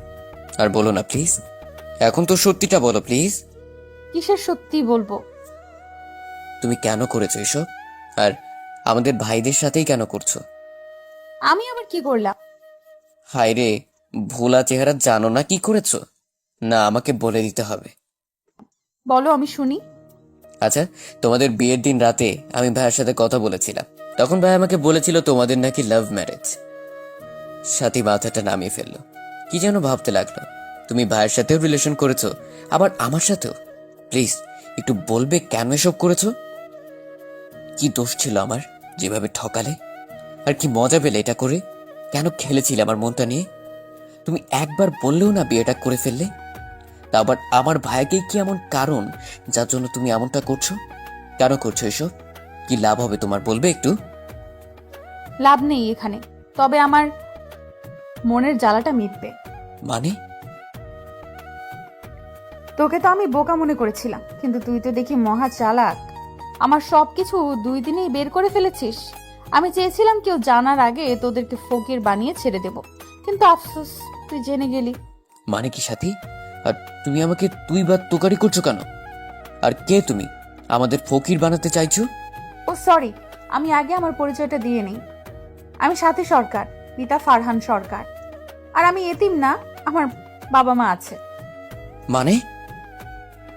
আর বলো না প্লিজ। এখন তো সত্যিটা বলো প্লিজ। কিসের সত্যি বলবো? তুমি কেন করেছো এসব, আর আমাদের ভাইদের সাথেই কেন করছো? আমি আবার কি করলাম? হায় রে, ভোলা চেহারা জানো না কি করেছো? না, আমাকে বলে দিতে হবে। বলো, আমি শুনি। আচ্ছা, তোমাদের বিয়ের দিন রাতে আমি ভাইয়ের সাথে কথা বলেছিলাম, তখন ভাই আমাকে বলেছিল তোমাদের নাকি লাভ ম্যারেজ। সাথী মাথাটা নামিয়ে ফেললো, কি যেন ভাবতে লাগলো। তুমি ভাইয়ের সাথেও রিলেশন করেছো, আবার আমার সাথেও। প্লিজ একটু বলবে কেন এসব করেছো? কি দোষ ছিল আমার যেভাবে ঠকালে? আর কি মজা পেলে এটা করে? কেন খেলেছিলে আমার মনটা নিয়ে? তুমি একবার বললেও না বিয়েটা করে ফেললে। তা আবার আমার ভাইকে কি এমন কারণ যার জন্য তুমি এমনটা করছো? কেন করছো এসব? কি লাভ হবে তোমার বলবে একটু? লাভ নেই এখানে, তবে আমার মনের জ্বালাটা মিটবে। মানে? তোকে তো আমি বোকা মনে করেছিলাম, কিন্তু তুই তো দেখি মহা চালাক। আমার সবকিছু 2 দিনেই বের করে ফেলেছিস। আমি চেয়েছিলাম কেউ জানার আগে তোদেরকে ফকির বানিয়ে ছেড়ে দেব, কিন্তু আফসোস তুই জেনে গেলি। মানে কি সাথী? আর তুমি আমাকে তুই বা তোকারি করছো কেন? আর কে তুমি? আমাদের ফকির বানাতে চাইছো? ও সরি, আমি আগে আমার পরিচয়টা দিয়ে নেই। আমি সাথী সরকার, পিতা ফারহান সরকার। আর আমি এতিম না, আমার বাবা মা আছে। মানে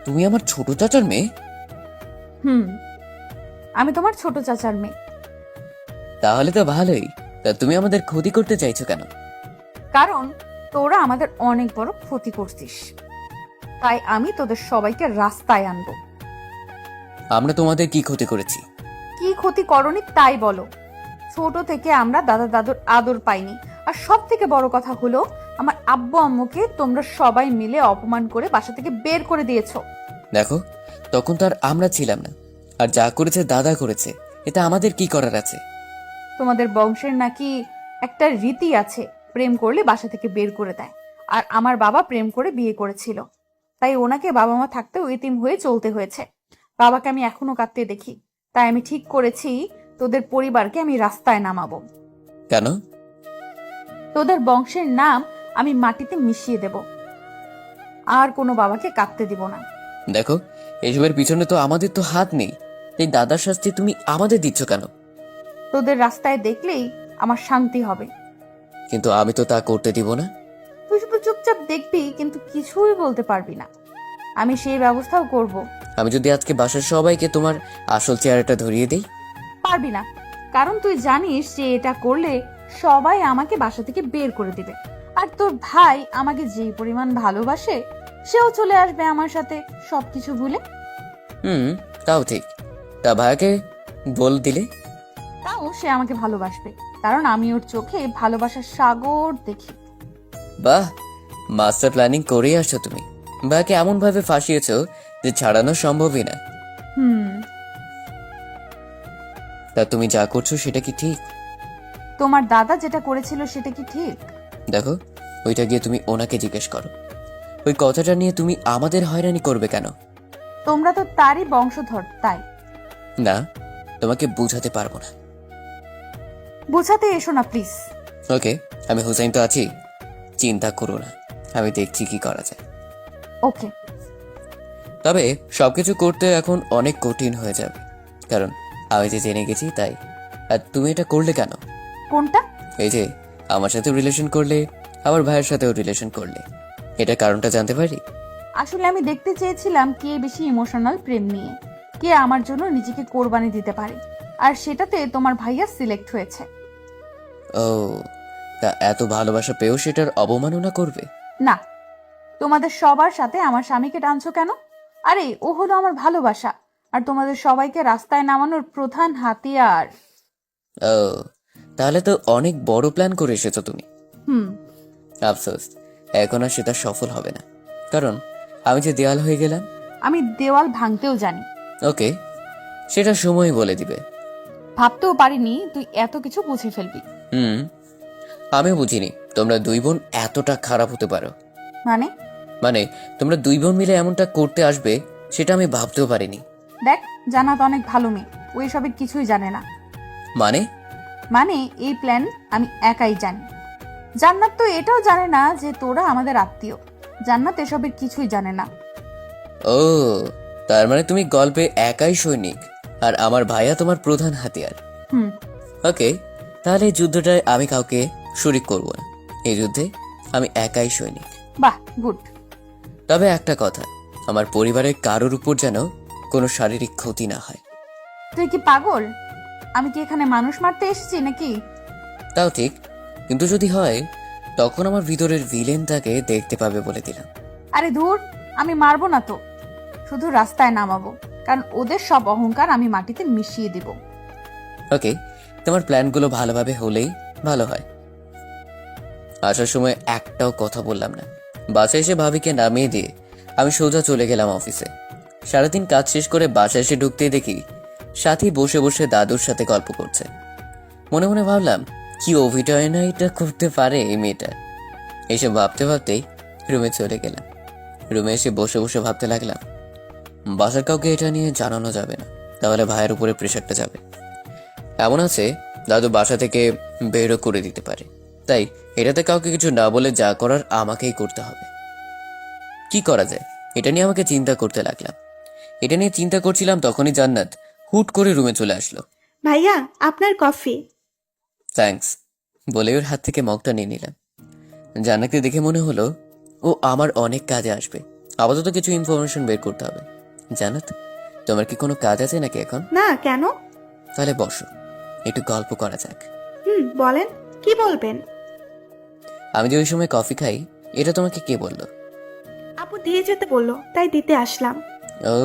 তুমি আমার ছোট চাচার মেয়ে? আমি তোমার ছোট চাচার মেয়ে। তাহলে তো ভালোই। তা তুমি আমাদের ক্ষতি করতে চাইছো কেন? কারণ তোরা আমাদের অনেক বড় ক্ষতি করছিস, তাই আমি তোদের সবাইকে রাস্তায় আনবো। আমরা তোমাদের কি ক্ষতি করেছি? কি ক্ষতি করনি তাই বলো। ছোট থেকে আমরা দাদা দাদুর আদর পাইনি, আর সব থেকে বড় কথা হলো আমার আব্বু আম্মুকে তোমরা সবাই মিলে অপমান করে বাসা থেকে বের করে দিয়েছো। দেখো, তখন তো আর আমরা ছিলাম না। আর যা করেছে দাদা করেছে, এটা আমাদের কি করার আছে? তোমাদের বংশের নাকি একটা রীতি আছে, প্রেম করলে বাসা থেকে বের করে দেয়। আর আমার বাবা প্রেম করে বিয়ে করেছিল, তাই ওনাকে বাবা মা থাকতেও এতিম হয়ে চলতে হয়েছে। বাবাকে আমি এখনো কাঁদতে দেখি, তাই আমি ঠিক করেছি তোদের পরিবারকে আমি রাস্তায় নামাবো। কেন? তোদের বংশের নাম আমি মাটিতে মিশিয়ে দেব, আর কোনো বাবাকে কাঁদতে দিব না। দেখো, এসবের পিছনে তো আমাদের তো হাত নেই। এই দাদার শাস্তি তুমি আমাদের দিচ্ছ কেন? তোদের রাস্তায় দেখলেই আমার শান্তি হবে। কিন্তু আমি তো তা করতে দিব না। তুই শুধু চুপচাপ দেখবি, কিন্তু কিছুই বলতে পারবি না। আমি সেই ব্যবস্থাও করব। আমি যদি আজকে বাসার সবাইকে তোমার আসল চেহারাটা ধরিয়ে দেই? পারবি না, কারণ তুই জানিস যে এটা করলে সবাই আমাকে বাসা থেকে বের করে দিবে। আর তোর ভাই আমাকে যেই পরিমাণ ভালোবাসে, সেও চলে আসবে আমার সাথে সবকিছু ভুলে। তাও ঠিক। তা ভাইয়াকে বল দিলে? তাও সে আমাকে ভালোবাসবে, কারণ আমি ওর চোখে ভালোবাসার সাগর দেখি। বাহ, মাস্টার প্ল্যানিং করেই আসছো তুমি। ভাইয়াকে এমন ভাবে ফাঁসিয়েছো যে ছাড়ানো সম্ভবই না। তা তুমি যা করছো সেটা কি ঠিক? তোমার দাদা যেটা করেছিল সেটা কি ঠিক? দেখো, ওইটা গিয়ে তুমি ওনাকে জিজ্ঞেস করো। ওই কথাটা নিয়ে তুমি আমাদের হয়রানি করবে কেন? তোমরা তো তারই বংশধর, তাই। না, তোমাকে বুঝাতে পারবো না। বোঝাতে এসো না প্লিজ। ওকে, আমি হুসাইন তো আছি, চিন্তা করো না, আমি দেখছি কি করা যায়। ওকে। তবে সবকিছু করতে এখন অনেক কঠিন হয়ে যাবে, কারণ আমি যে জেনে গেছি তাই। আর তুমি এটা করলে কেন? কোনটা? এই যে আমার সাথেও রিলেশন করলে, আমার ভাইয়ের সাথেও রিলেশন করলে, এটা কারণটা জানতে পারি? আসলে আমি দেখতে চেয়েছিলাম কে বেশি ইমোশনাল প্রেম নিয়ে, কে আমার জন্য নিজেকে কোরবানি দিতে পারে, আর সেটাতে তোমার ভাইয়া সিলেক্ট হয়েছে। ও, তা এত ভালোবাসা পেয়েও সেটার অবমাননা করবে? না, তোমাদের সবার সাথে আমার স্বামীকে টানছো কেন? আরে ও হলো আমার ভালোবাসা, আর তোমাদের সবাইকে রাস্তায় নামানোর প্রধান হাতিয়ার। ও, তাহলে তো অনেক বড় প্ল্যান করে এসেছো তুমি। আফসোস, এখন আর সেটা সফল হবে না, কারণ আমি যে দেওয়াল হয়ে গেলাম। আমি দেওয়াল ভাঙতেও জানি। ওকে, সেটা সময় বলে দিবে। ভাবতেও পারিনি তুই এত কিছু বুঝে ফেলবি। আমিও বুঝিনি তোমরা দুই বোন এতটা খারাপ হতে পারো। মানে তোমরা দুই বোন মিলে এমনটা করতে আসবে সেটা আমি ভাবতেও পারিনি। দেখ, জান্নাত অনেক ভালো মেয়ে, ও এসবের কিছুই জানে না। মানে এই প্ল্যান আমি একাই জানি। জান্নাত তো এটাও জানে না যে তোরা আমাদের আত্মীয়। জান্নাত এসবের কিছুই জানে না। ও, তার মানে তুমি গল্পে একাই সৈনিক, আর আমার ভাইয়া তোমার প্রধান হাতিয়ার। ওকে, তাহলে এই যুদ্ধটায় আমি কাউকে শরিক করব না। এই যুদ্ধে আমি একাই সৈনিক। বাহ, গুড। তবে একটা কথা, আমার পরিবারের কারোর উপর যেন কোনো শারীরিক ক্ষতি না হয়। তুই কি পাগল? আমি কি এখানে মানুষ মারতে এসেছি নাকি? তাও ঠিক, কিন্তু যদি হয় তখন আমার ভিতরের ভিলেনটাকে দেখতে পাবে বলে দিলাম। আরে ধুর, আমি মারবো না তো, শুধু রাস্তায় নামাবো, কারণ ওদের সব অহংকার আমি মাটিতে মিশিয়ে দিব। ওকে, তোমার প্ল্যানগুলো ভালোভাবে হলেই ভালো হয়। আসার সময় একটাও কথা বললাম না। বাসায় এসে ভাবিকে নামিয়ে দিয়ে আমি সোজা চলে গেলাম অফিসে। সারাদিন কাজ শেষ করে বাসায় এসে ঢুকতেই দেখি সাথী বসে বসে দাদুর সাথে গল্প করছে। মনে মনে ভাবলাম, কি অভিনয় না এটা করতে পারে এই মেয়েটা। এইসব ভাবতে ভাবতেই রুমে চলে গেলাম। রুমে এসে বসে বসে ভাবতে লাগলাম, বাসার কাউকে এটা নিয়ে জানানো যাবে না, তাহলে ভাইয়ের উপরে প্রেশারটা যাবে। এমন আছে দাদু বাসা থেকে বেরও করে দিতে পারে, তাই এটাতে কাউকে কিছু না বলে যা করার আমাকেই করতে হবে। কি করা যায় এটা নিয়ে আমাকে চিন্তা করতে লাগলাম। এটা নিয়ে চিন্তা করছিলাম তখনই জান্নাত হুট করে রুমে চলে আসলো। ভাইয়া, আপনার কফি। থ্যাঙ্কস বলে ওর হাত থেকে মগটা নিয়ে নিলাম। জান্নাতকে দেখে মনে হলো ও আমার অনেক কাজে আসবে। আপাতত কিছু ইনফরমেশন বের করতে হবে। জান্নাত, তোমার কি কোনো কাজ আছে নাকি এখন? না, কেন? তাহলে বসো, একটু গল্প করা যাক। বলেন, কি বলবেন? আমি যে ওই সময় কফি খাই, এটা তোমাকে কে বললো? আপু দিয়ে যেতে বললো, তাই দিতে আসলাম। ও,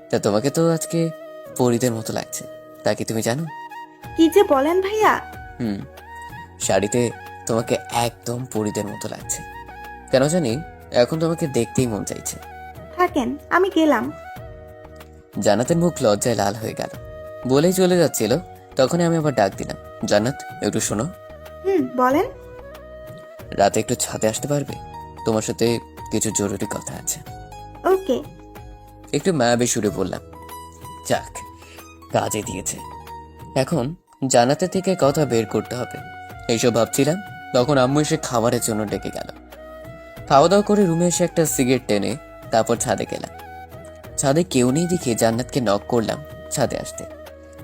তা তোমাকে তো আজকে পরীদের মতো লাগছে, তা কি তুমি জানো? কি যে বলেন ভাইয়া। শাড়িতে তোমাকে একদম পরীদের মতো লাগছে। কেন জানি এখন তোমাকে দেখতেই মন চাইছে। থাকেন, আমি গেলাম। জান্নাতের মুখ লজ্জায় লাল হয়ে গেল। বলেই চলে যাচ্ছিল, তখনই আমি আবার ডাক দিলাম, জান্নাত একটু শোনো। বলেন। রাতে একটু ছাদে আসতে পারবে? তোমার সাথে কিছু জরুরি কথা আছে। ওকে। একটু মায়াবী সুরে বললাম। যাক, কাজে দিয়েছে। এখন জান্নাতের থেকে কথা বের করতে হবে। এইসব ভাবছিলাম, তখন আম্মু এসে খাবারের জন্য ডেকে গেল। খাওয়া দাওয়া করে রুমে এসে একটা সিগারেট টেনে তারপর ছাদে গেলাম। ছাদে কেউ নেই দেখে জান্নাতকে নক করলাম ছাদে আসতে।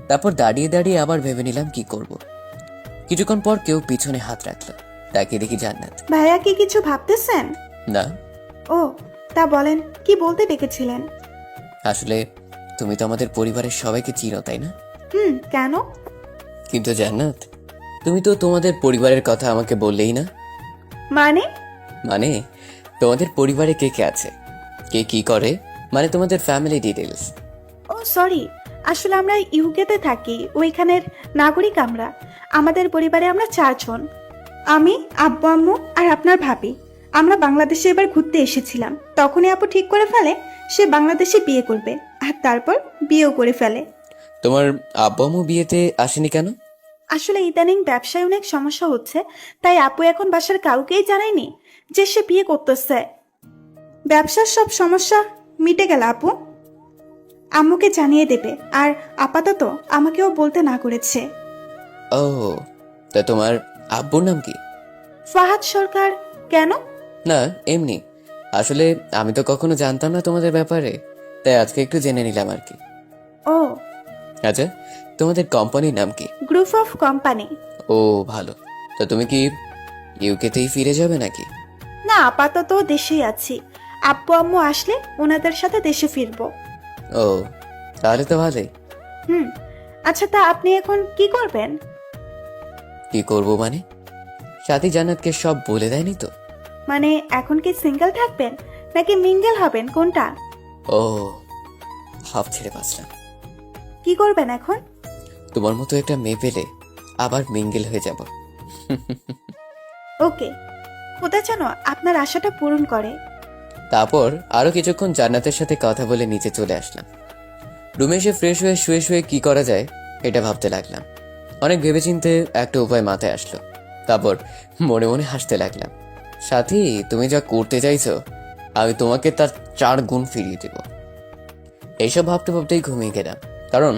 তারপর দাঁড়িয়ে দাঁড়িয়ে আবার ভেবে নিলাম কি করব। কিছুক্ষণ পর কেউ পিছনে হাত রাখলো, তাকে দেখি জান্নাত। ভাইয়া কি কিছু ভাবতেছেন? না। ও, তা বলেন, কি বলতে ডেকেছিলেন? আসলে তুমি তো আমাদের পরিবারের সবাইকে চিনো, তাই না? কেন? কিন্তু জান্নাত, তুমি তো তোমাদের পরিবারের কথা আমাকে বললেই না। মানে? মানে তোমাদের পরিবারে কে কে আছে, কে কি করে, মানে তোমাদের ফ্যামিলি ডিটেলস। ও সরি, আসলে আমরা ইউকেতে থাকি, ওইখানের নাগরিক আমরা। আমাদের পরিবারে আমরা 4 জন। আমি, আব্বু আম্মু আর আপনার ভাবি। আমরা বাংলাদেশে এবার ঘুরতে এসেছিলাম, তখনই আপু ঠিক করে ফেলে সে বাংলাদেশে বিয়ে করবে, আর তারপর বিয়েও করে ফেলে। তোমার আব্বু আম্মু বিয়েতে আসেনি কেন? আসলে ইদানিং ব্যবসায় অনেক সমস্যা হচ্ছে, তাই আপু এখন বাসার কাউকেই জানায়নি যে সে বিয়ে করতেছে। ব্যবসার সব সমস্যা মিটে গেল আপু আম্মুকে জানিয়ে দেবে, আর আপাতত আমাকেও বলতে না করেছে। ও, তা তোমার আব্বুর নাম কি? ফাহাদ সরকার। কেন? না, এমনি। আসলে আমি তো কখনো জানতাম না তোমাদের ব্যাপারে, তাই আজকে একটু জেনে নিলাম আর কি। ও, আচ্ছা, তোমাদের কোম্পানির নাম কি? Group of company. ও ভালো। তো তুমি কি ইউকেতেই ফিরে যাবে নাকি? না, আপাতত দেশেই আছি। আব্বু আম্মু আসলে ওনাদের সাথে দেশে ফিরবো। ও, তাহলে তো ভালোই। আচ্ছা, তা আপনি এখন কি করবেন? কি করবো মানে? সাথী জান্নাতকে সব বলে দেয়নি তো? মানে এখন কি সিঙ্গেল থাকবেন নাকি মিঙ্গেল হবেন, কোনটা? ও, হাফ ছেড়ে বাঁচলাম। কি করবেন এখন? তোমার মতো একটা মেয়ে পেলে আবার মিঙ্গেল হয়ে যাব। ওকে, খোদা যেন আপনার আশাটা পূরণ করে। তারপর আরো কিছুক্ষণ জান্নাতের সাথে কথা বলে নিচে চলে আসলাম। রুমে এসে ফ্রেশ হয়ে শুয়ে শুয়ে কি করা যায় এটা ভাবতে লাগলাম। অনেক ভেবেচিন্তে একটা উপায় মাথায় আসলো। তারপর মনে মনে হাসতে লাগলাম। সাথী, তুমি যা করতে চাইছো আমি তোমাকে তার 4 গুণ ফিরিয়ে দেব। এইসব ভাবতে ভাবতেই ঘুমিয়ে গেলাম, কারণ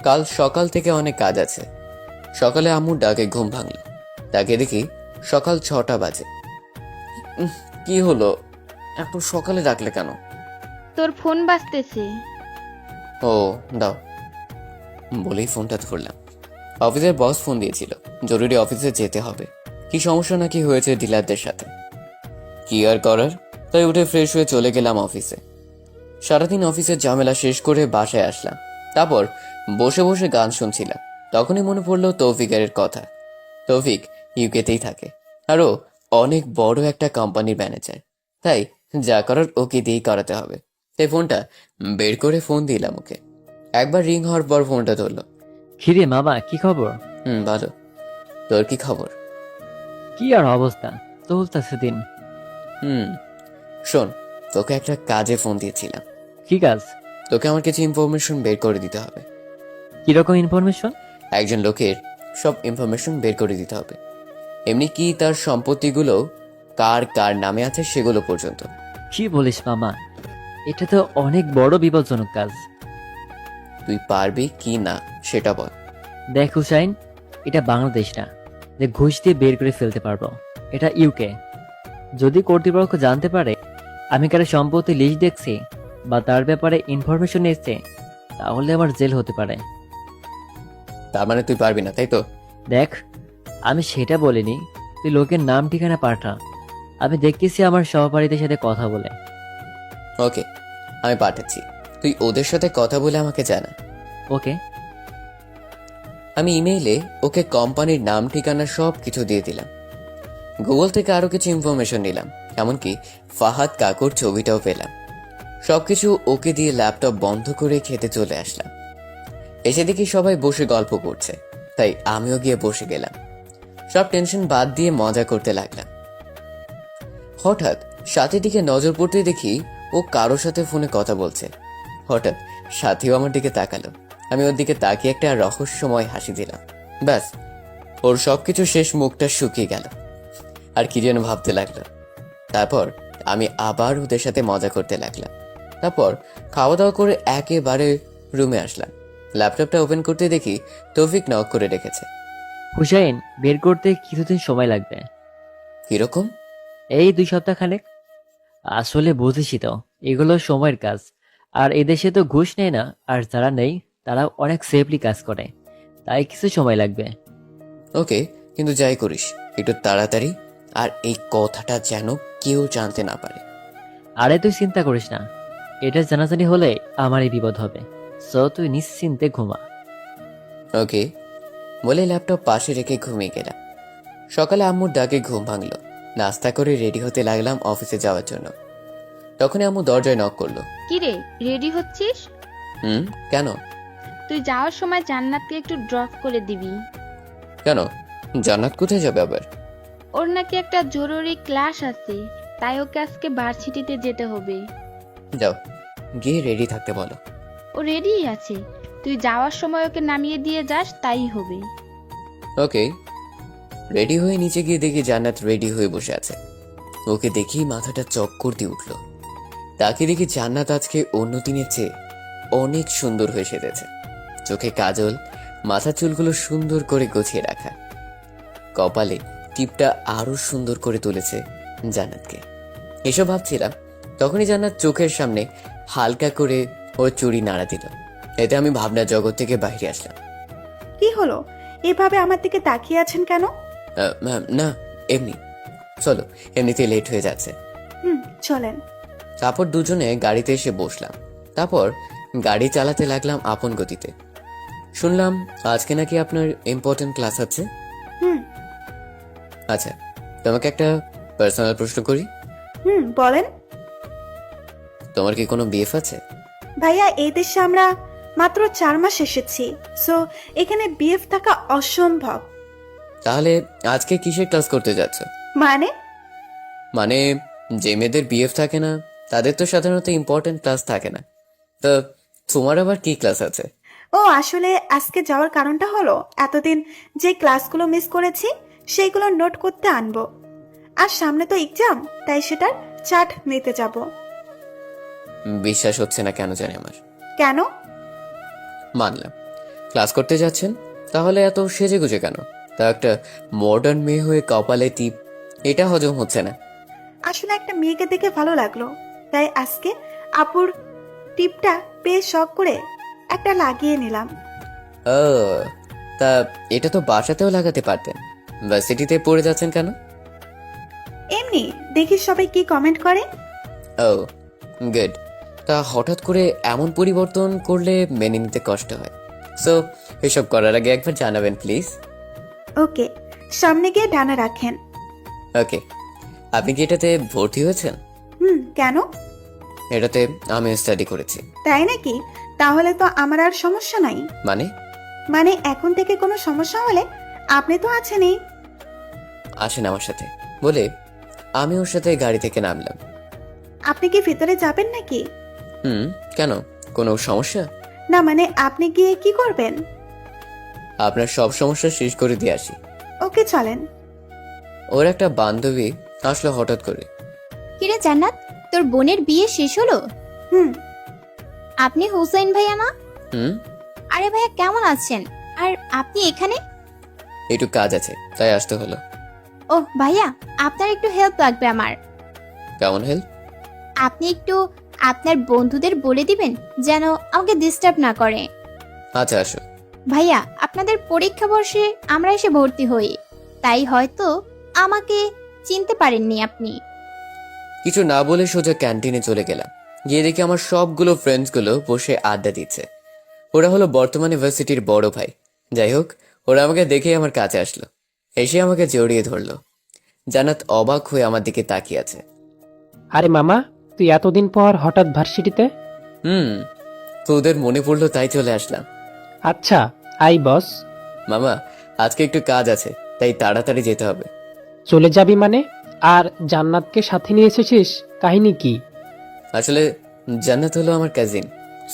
কাল সকাল থেকে অনেক কাজ আছে। সকালে আম্মুর ডাকে ঘুম ভাঙলো, তাকে দেখি সকাল 6টা বাজে। কি হলো, এত সকালে ডাকলে কেন? তোর ফোন বাজতেছে। ও দাও বলেই ফোনটা ধরলাম। অফিসের বস ফোন দিয়েছিল, জরুরি অফিসে যেতে হবে। কি সমস্যা নাকি হয়েছে ডিলারদের সাথে। কি আর করার, তাই উঠে ফ্রেশ হয়ে চলে গেলাম অফিসে। সারাদিন অফিসের ঝামেলা শেষ করে বাসায় আসলাম। তারপর বসে বসে গান শুনছিলাম। তখনই মনে পড়লো তৌফিকের কথা। তৌফিক ইউকেতেই থাকে, আরও অনেক বড় একটা কোম্পানির ম্যানেজার। তাই যা করার ওকে দিয়েই করাতে হবে। তাই ফোনটা বের করে ফোন দিলাম ওকে। একবার রিং হওয়ার পর ফোনটা ধরলো। কিরে মামা, কি খবর? ভালো। তোর কি খবর? কি আর অবস্থা, চলতেছে দিন। শোন, তোকে একটা কাজে ফোন দিয়েছিলাম। কি কাজ? তোকে আমার কিছু ইনফরমেশন বের করে দিতে হবে। কিরকম ইনফরমেশন? একজন লোকের সব ইনফরমেশন বের করে দিতে হবে, এমনি কি তার সম্পত্তিগুলো কার কার নামে আছে সেগুলো পর্যন্ত। কি বলিস মামা, এটা তো অনেক বড় বিপজ্জনক কাজ। তুই পারবি কি না সেটা বল। দেখ হুসাইন, এটা বাংলাদেশ না যে ঘুষ দিয়ে বের করে ফেলতে পারবো। এটা ইউকে। যদি কর্তৃপক্ষ জানতে পারে আমি কারো সম্পত্তি লিস্ট দেখছি বা তার ব্যাপারে ইনফরমেশন এসছে, তাহলে আমার জেল হতে পারে। তার মানে তুই পারবি না, তাই তো? দেখ, আমি সেটা বলিনি, তুই লোকের নাম ঠিকানা পাঠা। আমি দেখতেছি আমার সহপাঠীদের সাথে কথা বলে। ওকে, আমি পাঠাচ্ছি, তুই ওদের সাথে কথা বলে আমাকে জানা। ওকে। আমি ইমেইলে ওকে কোম্পানির নাম ঠিকানা সব কিছু দিয়ে দিলাম। গুগল থেকে আরো কিছু ইনফরমেশন নিলাম, এমনকি ফাহাদ কাকুর ছবিটাও পেলাম। সবকিছু ওকে দিয়ে ল্যাপটপ বন্ধ করে খেতে চলে আসলাম। এসে দেখি সবাই বসে গল্প করছে, তাই আমিও গিয়ে বসে গেলাম। সব টেনশন বাদ দিয়ে মজা করতে লাগলাম। হঠাৎ সাথীর দিকে নজর পড়তে দেখি ও কারোর সাথে ফোনে কথা বলছে। হঠাৎ সাথীও আমার দিকে তাকালো। আমি ওর দিকে তাকিয়ে একটা রহস্যময় হাসি দিলাম। ব্যাস, ওর সবকিছু শেষ, মুখটা শুকিয়ে গেল আর কি যেন ভাবতে লাগলো। তারপর আমি আবার ওদের সাথে মজা করতে লাগলাম। তারপর খাওয়া দাওয়া করে একেবারে রুমে আসলাম। ল্যাপটপটা ওপেন করতে দেখি তৌফিক নক করে রেখেছে। হুসাইন, বের করতে কিছুদিন সময় লাগবে। কিরকম? এই 2 সপ্তাহ খানেক। আসলে বুঝেছি তো, এগুলো সময়ের কাজ। আর এদেশে তো ঘুষ নেয় না, আর যারা নেই তারা অনেক সেফলি কাজ করে, তাই কিছু সময় লাগবে। ওকে, কিন্তু যাই করিস একটু তাড়াতাড়ি, আর এই কথাটা যেন কেউ জানতে না পারে। আরে তুই চিন্তা করিস না, এটা জানাজানি হলে আমারই বিপদ হবে। সো তুই নিশ্চিন্তে ঘুমা। ওকে বলে ল্যাপটপ পাশে রেখে ঘুমিয়ে গেলাম। সকালে আম্মুর ডাকে ঘুম ভাঙলো। নাস্তা করে রেডি হতে লাগলাম অফিসে যাওয়ার জন্য। তখনই আম্মু দরজায় নক করলো। কিরে, রেডি হচ্ছিস? কেন? তুই যাওয়ার সময় জান্নাতকে একটু ড্রপ করে দিবি। কেন? জান্নাত কোথায় যাবে আবার? ওর নাকি একটা জরুরি ক্লাস আছে, তাই ওকে আজকে ভার্সিটিতে যেতে হবে। যাও, গিয়ে রেডি থাকতে বলো। ও রেডিই আছে, তুই যাওয়ার সময় ওকে নামিয়ে দিয়ে যাস, তাই হবে। ওকে। রেডি হয়ে নিচে গিয়ে দেখি জান্নাত রেডি হয়ে বসে আছে। ওকে দেখি মাথাটা চক্কর দিয়ে উঠল। তাকে দেখি জান্নাত আজকে অন্য দিনের চেয়ে অনেক সুন্দর হয়ে সেজেছে। চোখে কাজল, মাথার চুলগুলো সুন্দর করে গুছিয়ে রাখা, কপালে টিপটা আরো সুন্দর করে তুলেছে জান্নাতকে। এসব ভাবছিলাম, তখনই জান্নাত চোখের সামনে হালকা করে ওর চুড়ি নাড়া দিল। এতে আমি ভাবনা জগৎ থেকে বাইরে আসলাম। কি হলো, এভাবে আমার দিকে তাকিয়ে আছেন কেন? না, এমনি। চলো, এমনিতে লেট হয়ে যাচ্ছে। চলেন। তারপর দুজনে গাড়িতে এসে বসলাম। তারপর গাড়ি চালাতে লাগলাম আপন গতিতে। শুনলাম আজকে নাকি আপনার ইম্পর্টেন্ট ক্লাস আছে। আচ্ছা, তোমাকে একটা পার্সোনাল প্রশ্ন করি। বলেন। তোমার কি কোনো বিএফ আছে? ভাইয়া, এই দেশে আমরা মাত্র 4 মাস এসেছি, সো এখানে বিএফ থাকা অসম্ভব। তাহলে আজকে কিসের ক্লাস করতে যাচ্ছ? মানে যে মেয়েদের বিএফ থাকে না তাদের তো সাধারণত ইম্পর্টেন্ট ক্লাস থাকে না, তো তোমার আবার কি ক্লাস আছে? ও আসলে আজকে যাওয়ার কারণটা হলো এতদিন যে ক্লাসগুলো মিস করেছি সেইগুলো নোট করতে আনবো, আর সামনে তো এক্সাম, তাই সেটার চার্ট নিতে যাব। বিশ্বাস হচ্ছে না কেন জানি আমার। কেন? মানলাম ক্লাস করতে যাচ্ছেন, তাহলে এত সেজে গুজে কেন? তা একটা মডার্ন মেয়ে হয়ে কপালে টিপ, এটা হজম হচ্ছে না। আসলে একটা মেয়েকে দেখে ভালো লাগলো, তাই আজকে আপুর টিপটা পেয়ে শখ করে একটা লাগিয়ে নিলাম। ও, তা এটা তো বাসাতেও লাগাতে পারতেন, ভার্সিটিতে পড়ে যাচ্ছেন কেন? এমনি দেখি সবাই কি কমেন্ট করে। ও গুড। তা হঠাৎ করে এমন পরিবর্তন করলে মেনে নিতে কষ্ট হয়, সো এসব করার আগে একবার জানাবেন প্লিজ। ওকে, সামনে গিয়ে ডানা রাখেন। ওকে। আপনি কি এটাতে ভর্তি হয়েছেন? কেন? এটাতে আমি স্টাডি করেছি। তাই নাকি? তাহলে তো আমার আর সমস্যা নাই। মানে এখন থেকে কোনো সমস্যা হলে আপনি তো আছেনই। আসেন আমার সাথে বলে আমি ওর সাথে গাড়ি থেকে নামলাম। আপনি কি ভিতরে যাবেন নাকি? কেন, কোনো সমস্যা? না মানে আপনি গিয়ে কি করবেন? আপনার সব সমস্যা শেষ করে দিয়ে আসি। ওকে চলেন। ওর একটা বান্ধবী আসলো হঠাৎ করে। কিরে জান্নাত, তোর বোনের বিয়ে শেষ হলো? হুম। আপনি হুসাইন ভাইয়া না? হুম। আরে ভাইয়া কেমন আছেন? আর আপনি এখানে? একটু কাজ আছে তাই আসতে হলো। ওহ ভাইয়া, আপনার একটু হেল্প লাগবে আমার। কেমন হেল্প? আপনি একটু আপনার বন্ধুদের বলে দিবেন যেন আমাকে ডিস্টার্ব না করে। আচ্ছা আসো। ভাইয়া, আপনাদের পরীক্ষা বর্ষে আমরা এসে ভর্তি হই, তাই হয়তো আমাকে চিনতে পারেননি আপনি। কিছু না বলে সোজা ক্যান্টিনে চলে গেলাম। গিয়ে দেখি আমার সবগুলো ফ্রেন্ডসগুলো বসে আড্ডা দিচ্ছে। ওরা হলো বর্তমানে ভার্সিটির বড় ভাই। যাই হোক, ওরা আমাকে দেখে আমার কাছে আসলো, এসে আমাকে জড়িয়ে ধরলো। জান্নাত অবাক হয়ে আমার দিকে তাকিয়ে আছে। আরে মামা, তুই এতদিন পর হঠাৎ ভার্সিটিতে? তো ওদের মনে পড়লো তাই চলে আসলাম। আচ্ছা, আই বস। মামা, আজকে একটু কাজ আছে তাই তাড়াতাড়ি যেতে হবে। চলে যাবি মানে? আর জান্নাতকে সাথে নিয়ে এসেছিস, কাহিনী কি? আসলে জান্নাত হলো আমার কাজিন,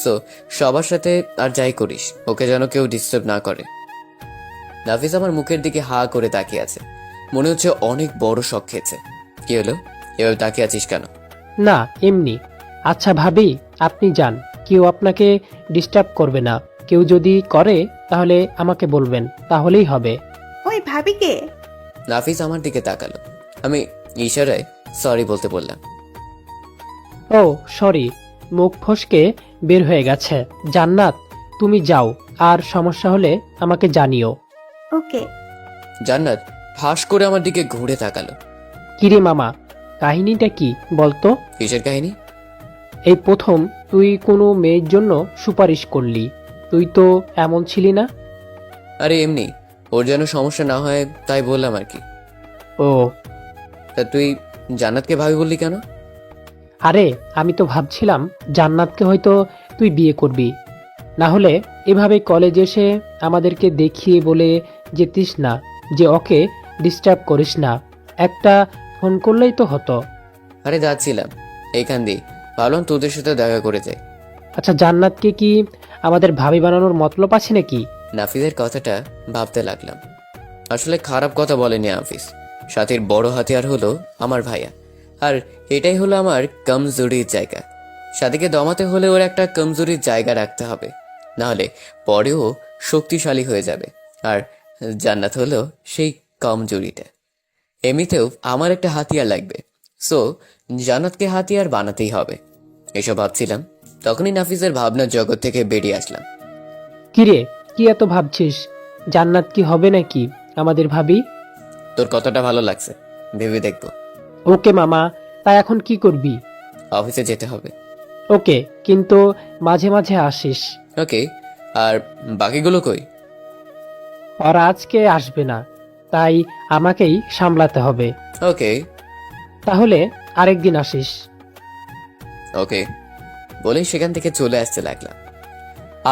সো সবার সাথে আর যাই করিস ওকে যেন কেউ ডিস্টার্ব না করে। নাফিস আমার মুখের দিকে হা করে তাকিয়ে আছে, মনে হচ্ছে অনেক বড় শখ খেয়েছে। কি হলো, এভাবে তাকিয়ে আছিস কেন? না এমনি। আচ্ছা ভাবি, আপনি যান, কেউ আপনাকে ডিস্টার্ব করবে না। কেউ যদি করে তাহলে আমাকে বলবেন, তাহলেই হবে। ওই ভাবি কে? নাফিস আমার দিকে তাকালো। আমি ইশারায় সরি বলতে বললাম। ও সরি, মুখ ফসকে বের হয়ে গেছে। জান্নাত, তুমি যাও, আর সমস্যা হলে আমাকে জানিও। ওকে। জান্নাত হাস করে আমার দিকে ঘুরে তাকালো। কিরে মামা, কাহিনীটা কি বলতো? কিসের কাহিনী? এই প্রথম তুই কোনো মেয়ের জন্য সুপারিশ করলি। তুই তো এমন ছিলি না। আরে এমনি, ওর যেন সমস্যা না হয় তাই বললাম আর কি। ও তা তুই জান্নাতকে ভাবি বললি কেন? আরে, আমি তো ভাবছিলাম জান্নাতকে হয়তো তুই বিয়ে করবি। না হলে এভাবে কলেজে এসে আমাদেরকে দেখিয়ে বলে যেতিস না যে ওকে ডিস্টার্ব করিস না। একটা ফোন করলেই তো হতো। আরে যাচ্ছিলাম এইখান দিয়ে, ভাবলাম তোদের সাথে দেখা করে যাই। আচ্ছা, জান্নাতকে কি আমাদের ভাবি বানানোর মতলব আছে নাকি? নাফিসের কথাটা ভাবতে লাগলাম। আসলে খারাপ কথা বলেনি নাফিস। সাথীর বড় হাতিয়ার হলো আমার ভাইয়া, আর এটাই হলো আমার কমজোরির জায়গা। সাথীকে দমাতে হলে ওর একটা কমজোরির জায়গা রাখতে হবে, নাহলে পরেও শক্তিশালী হয়ে যাবে। আর জান্নাত হলো সেই কমজোরিটা। এমনিতেও আমার একটা হাতিয়ার লাগবে, সো জান্নাতকে হাতিয়ার বানাতেই হবে। এসব ভাবছিলাম, তখনই নাফিসের ভাবনার জগৎ থেকে বেরিয়ে আসলাম। কিরে, কি এত ভাবছিস? জান্নাত কি হবে নাকি আমাদের ভাবি? তোর কথাটা ভালো লাগছে, ভেবে দেখবো। ওকে মামা, তাই এখন কি করবি? অফিসে যেতে হবে। ওকে, কিন্তু মাঝে মাঝে আসিস। ওকে, আর বাকিগুলো কই? ওরা আজকে আসবে না, তাই আমাকেই সামলাতে হবে। ওকে তাহলে আরেকদিন আসিস। ওকে বলেই সেখান থেকে চলে আসতে লাগলাম।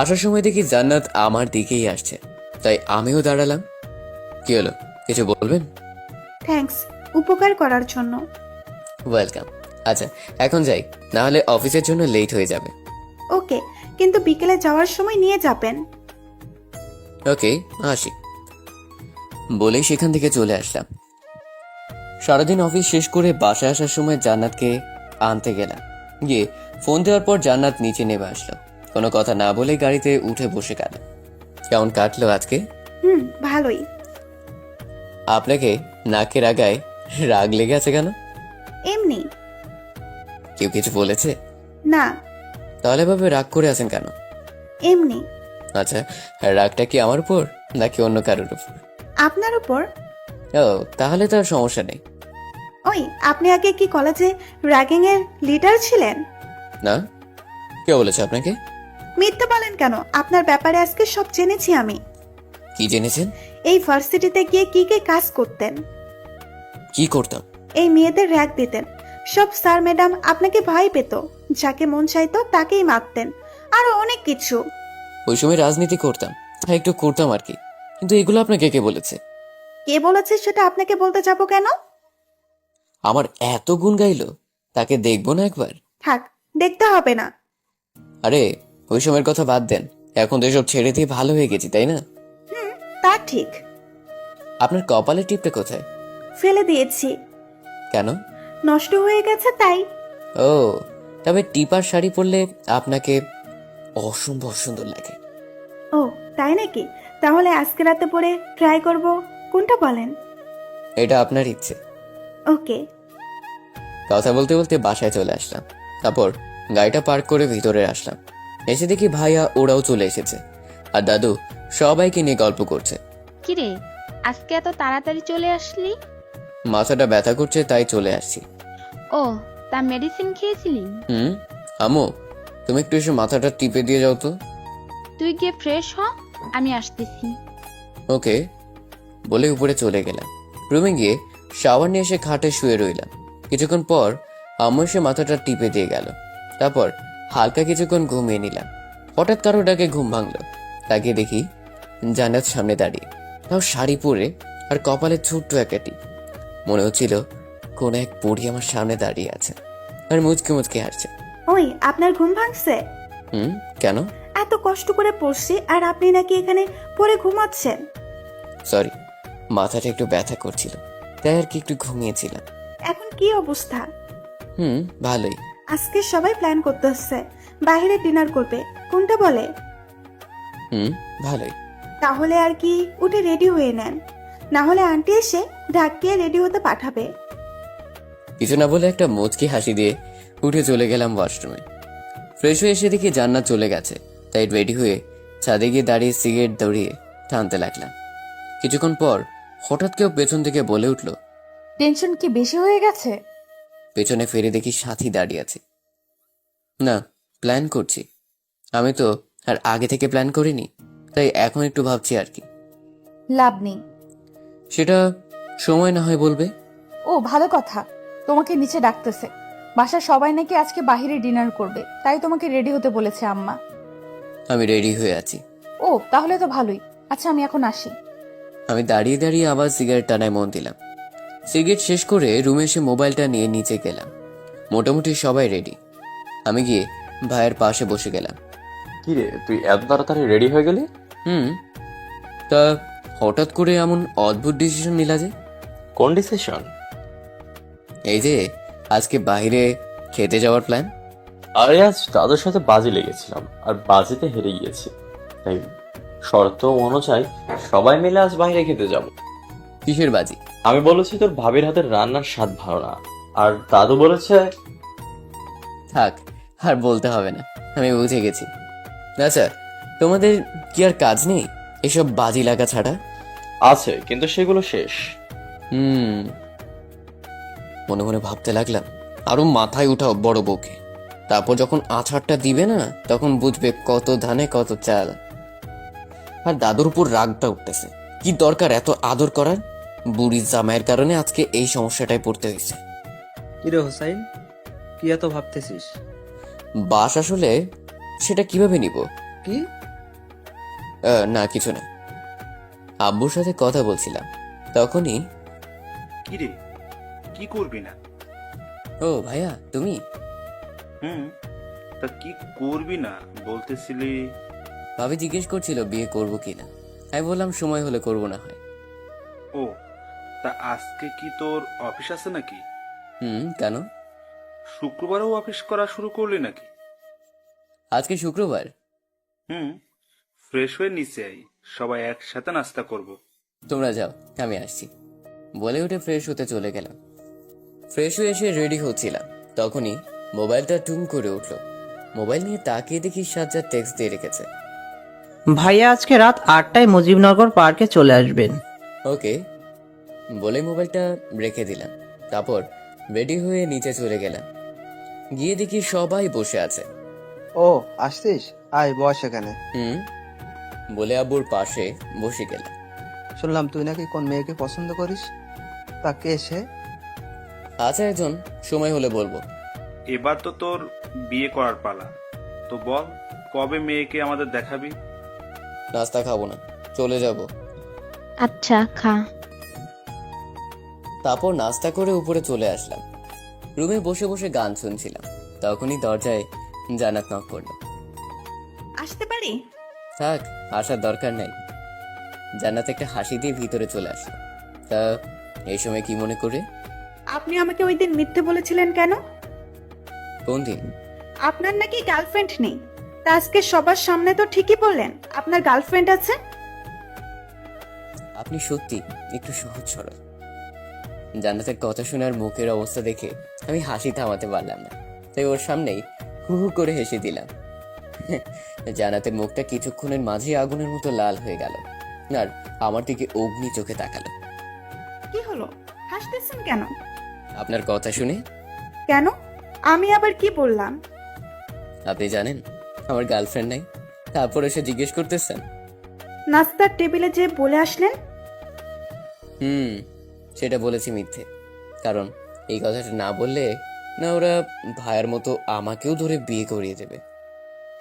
আসার সময় দেখি জান্নাত আমার দিকেই আসছে, তাই আমিও দাঁড়ালাম। কি হলো, কিছু বলবেন? থ্যাঙ্কস উপকার করার জন্য। ওয়েলকাম। আচ্ছা এখন যাই, না হলে অফিসের জন্য লেট হয়ে যাবে। ওকে, কিন্তু বিকেলে যাওয়ার সময় নিয়ে যাবেন। ওকে আসি বলেই সেখান থেকে চলে আসলাম। সারাদিন অফিস শেষ করে বাসায় আসার সময় জান্নাতকে আনতে গেলাম। গিয়ে ফোন দেওয়ার পর জান্নাত নিচে নেমে আসলো। কোনো কথা না বলে গাড়িতে উঠে বসে গেল। কেমন কাটলো আজকে? ভালোই। আপনাকে নাকের আগায় রাগ লেগে আছে কেন? এমনি। কেউ কিছু বলেছে? না। তাহলে ভাবে রাগ করে আছেন কেন? এমনি। আচ্ছা, রাগটা কি আমার উপর নাকি অন্য কারোর উপর? আপনার উপর। ও, তাহলে তো আর সমস্যা নেই। ওই, আপনি আগে কি কলেজে র্যাগিং এর লিডার ছিলেন? না, কে বলেছে আপনাকে? মিথ্যে বলেন কেন? আপনার ব্যাপারে আজকে সব জেনেছি আমি। কি জেনেছেন? এই ভার্সিটিতে গিয়ে কি কি কাজ করতেন। কি করতাম? এই মেয়েদের র‍্যাক দিতেন। সব স্যার ম্যাডাম আপনাকে ভয় পেত। যাকে মন চাইতো তাকেই মারতেন। আরো অনেক কিছু। ওই সময় রাজনীতি করতাম, হ্যাঁ একটু করতাম আর কি। কিন্তু এগুলো আপনাকে কে বলেছে? কে বলেছে সেটা আপনাকে বলতে যাব কেন? আমার এত গুণ গাইলো, তাকে দেখবো না একবার? থাক, দেখতে হবে না। আরে ওই সময়ের কথা বাদ দেন, এখন তো এসব ছেড়ে দিয়ে ভালো হয়ে গেছি, তাই না? তা ঠিক। আপনার কপালের টিপটা কোথায়? ফেলে দিয়েছি। কেন? নষ্ট হয়ে গেছে তাই। ও, তবে টিপার শাড়ি পরলে আপনাকে অসম্ভব সুন্দর লাগে। ও তাই নাকি? তাহলে আজকে রাতে পরে ট্রাই করব। কোনটা বলেন? এটা আপনার ইচ্ছে। ওকে। কথা বলতে বলতে বাসায় চলে আসলাম। তারপর গাড়িটা পার্ক করে ভিতরে আসলাম। এসে দেখি ভাইয়া ওরাও চলে এসেছে, আর দাদু সবাইকে নিয়ে গল্প করছে। কিরে, আজকে এত তাড়াতাড়ি চলে আসলি? মাথাটা ব্যথা করছে তাই চলে আসছি। ও, তা মেডিসিন খেয়েছিলি? আম্মু, তুমি একটু এসে মাথাটা টিপে দিয়ে যাও তো। তুই গিয়ে ফ্রেশ হ, আমি আসতেছি। ওকে বলে উপরে চলে গেলাম। রুমে গিয়ে শাওয়ার নিয়ে এসে খাটে শুয়ে রইলাম। কিছুক্ষণ পর আম্মু এসে মাথাটা টিপে দিয়ে গেল। তারপর হালকা কিছুক্ষণ ঘুমিয়ে নিলাম। হঠাৎ কারো ডাকে ঘুম ভাঙলো। তাকিয়ে দেখি জান্নাত সামনে দাঁড়িয়ে, তাও শাড়ি পরে আর কপালে ছোট্ট একটা টিপ। মনে হচ্ছিল কোন এক পরী আমার সামনে দাঁড়িয়ে আছে আর মুচকে মুচকে হাসছে। ওই আপনার ঘুম ভাঙছে? কেন? এত কষ্ট করে পড়ছি আর আপনি নাকি এখানে পড়ে ঘুমাচ্ছেন। সরি, মাথাটা একটু ব্যথা করছিল তাই আর কি একটু ঘুমিয়েছিলাম। এখন কি অবস্থা? ভালোই। আজকে সবাই প্ল্যান করতেছে বাইরে ডিনার করবে। কোনটা বলে? ভালোই। তাহলে আর কি উঠে রেডি হয়ে নেন, না হলে আন্টি এসে ঢাকিয়ে রেডি হতে পাঠাবে। কিছু না বলে একটা মুচকি হাসি দিয়ে উঠে চলে গেলাম ওয়াশরুমে। ফ্রেশ হয়ে এসে দেখি জান্নাত চলে গেছে, তাই রেডি হয়ে ছাদে গিয়ে দাঁড়িয়ে সিগারেট দৌড়িয়ে টানতে লাগলাম। কিছুক্ষণ পর হঠাৎ কেউ পেছন থেকে বলে উঠলো, টেনশন কি বেশি হয়ে গেছে? পেছনে ফিরে দেখি সাথী দাঁড়িয়ে আছে। না, প্ল্যান করছি। আমি তো আর আগে থেকে প্ল্যান করিনি, তাই এখন একটু ভাবছি আর কি। লাভ নেই। সেটা সময় না হয় বলবে। ও ভালো কথা, তোমাকে নিচে ডাকতেছে। বাসার সবাই নাকি আজকে বাইরে ডিনার করবে, তাই তোমাকে রেডি হতে বলেছে আম্মা। আমি রেডি হয়ে আছি। ও তাহলে তো ভালোই। আচ্ছা আমি এখন আসি। আমি দাঁড়িয়ে দাঁড়িয়ে আবার সিগারেট টানায় মন দিলাম। সিগারেট শেষ করে রুমে এসে মোবাইলটা নিয়ে নিচে গেলাম। মোটামুটি সবাই রেডি। আমি গিয়ে ভাইয়ের পাশে বসে গেলাম। কি রে, তুই এত তাড়াতাড়ি রেডি হয়ে গেলি? তা হঠাৎ করে এমন অদ্ভুত ডিসিশন নিলা যে? কোন ডিসিশন? এই যে আজকে বাইরে খেতে যাওয়ার প্ল্যান। আরে আজ দাদুর সাথে বাজি লেগেছিলাম আর বাজিতে হেরে গিয়েছি, তাই শর্ত অনুযায়ী সবাই মিলে আজ বাইরে খেতে যাব। কিসের বাজি? আমি বলেছি তোর ভাবির হাতের রান্নার স্বাদ ভালো না, আর দাদু বলেছে। থাক, আর বলতে হবে না, আমি বুঝে গেছি। আচ্ছা, তোমাদের কি আর কাজ নেই এসব বাজি লাগা ছাড়া? আছে, কিন্তু সেগুলো শেষ। মনে মনে ভাবতে লাগলাম, আরো মাথায় উঠাও বড় বউকে। তারপর যখন আছাড়টা দিবে না, তখন বুঝবে কত ধানে কত চাল। আর দাদুর উপর রাগটা উঠতেছে। কি দরকার এত আদর করার? বুড়ির জামাইয়ের কারণে আজকে এই সমস্যাটায় পড়তে হয়েছে। কিরে হোসাইন, কি এত ভাবতেছিস? বাস আসলে সেটা কিভাবে নিব? কি? না কিছু না, আব্বুর সাথে কথা বলছিলাম, তখনই। কিরে, কি করবি না? ও ভাইয়া, তুমি? তা কি করবি না বলতেছিলি? ভাবি জিজ্ঞেস করছিল বিয়ে করব কিনা। আমি বললাম সময় হলে করব না হয়। ও, তা আজকে কি তোর অফিস আছে নাকি? কেন? শুক্রবারও অফিস করা শুরু করলি নাকি? আজকে শুক্রবার। ফ্রেশ হয়ে নিচে আই, সবাই একসাথে নাস্তা করব। তোমরা যাও, আমি আসছি বলে উঠে ফ্রেশ হতে চলে গেলাম। ফ্রেশ হয়ে এসে রেডি হচ্ছিলাম, তখনই মোবাইলটা টুম করে উঠলো। মোবাইল নিয়ে তাকিয়ে দেখি সাজ্জাদ টেক্সট দিয়ে রেখেছে, ভাইয়া আজকে রাত 8টায় মুজিবনগর পার্কে চলে আসবেন। ওকে বলে মোবাইলটা রেখে দিলাম। তারপর রেডি হয়ে নিচে চলে গেলাম। গিয়ে দেখি সবাই বসে আছে। ও আসছিস, আয় বস এখানে। হুম বলে আব্বুর পাশে বসে গেলাম। শুনলাম তুই নাকি কোন মেয়েকে পছন্দ করিস, তা কে সে? আছে একজন, সময় হলে বলবো। এবার তো তোর বিয়ে করার পালা, তো বল কবে মেয়েকে আমাদের দেখাবি? নাস্তা খাবো না, চলে যাব। আচ্ছা খা। তারপর নাস্তা করে উপরে চলে আসলাম। রুমে বসে বসে গান শুনছিলাম, তখনই দরজায় জান্নাত নক করলো। আসতে পারি? থাক, আসার দরকার নাই। জান্নাত একটা হাসি দিয়ে ভিতরে চলে আসলো। তা এই সময় কি মনে করে? আপনি আমাকে ওই দিন মিথ্যে বলেছিলেন কেন? কোন দিন? আপনার নাকি গার্লফ্রেন্ড নেই, তা আজকে সবার সামনে তো ঠিকই বললেন আপনার গার্লফ্রেন্ড আছে। আপনি সত্যি একটু সহজ সরল। জান্নাতের কথা শোনার মুখের অবস্থা দেখে আমি হাসি থামাতে পারলাম না, তাই ওর সামনেই হু হু করে হেসে দিলাম। জান্নাতের মুখটা কিছুক্ষণের মাঝে আগুনের মতো লাল হয়ে গেল, আর আমার দিকে অগ্নি চোখে তাকালো। কি হলো, হাসতেছেন কেন? আপনার কথা শুনে। কেন, আমি আবার কি বললাম? আপনি জানেন আমার গার্লফ্রেন্ড নাই, তারপর এসে জিজ্ঞেস করতেছেন। নাস্তার টেবিলে যে বলে আসলেন। সেটা বলেছি মিথ্যে, কারণ এই কথাটা না বললে না ওরা ভাইয়ের মতো আমাকেও ধরে বিয়ে করিয়ে দেবে।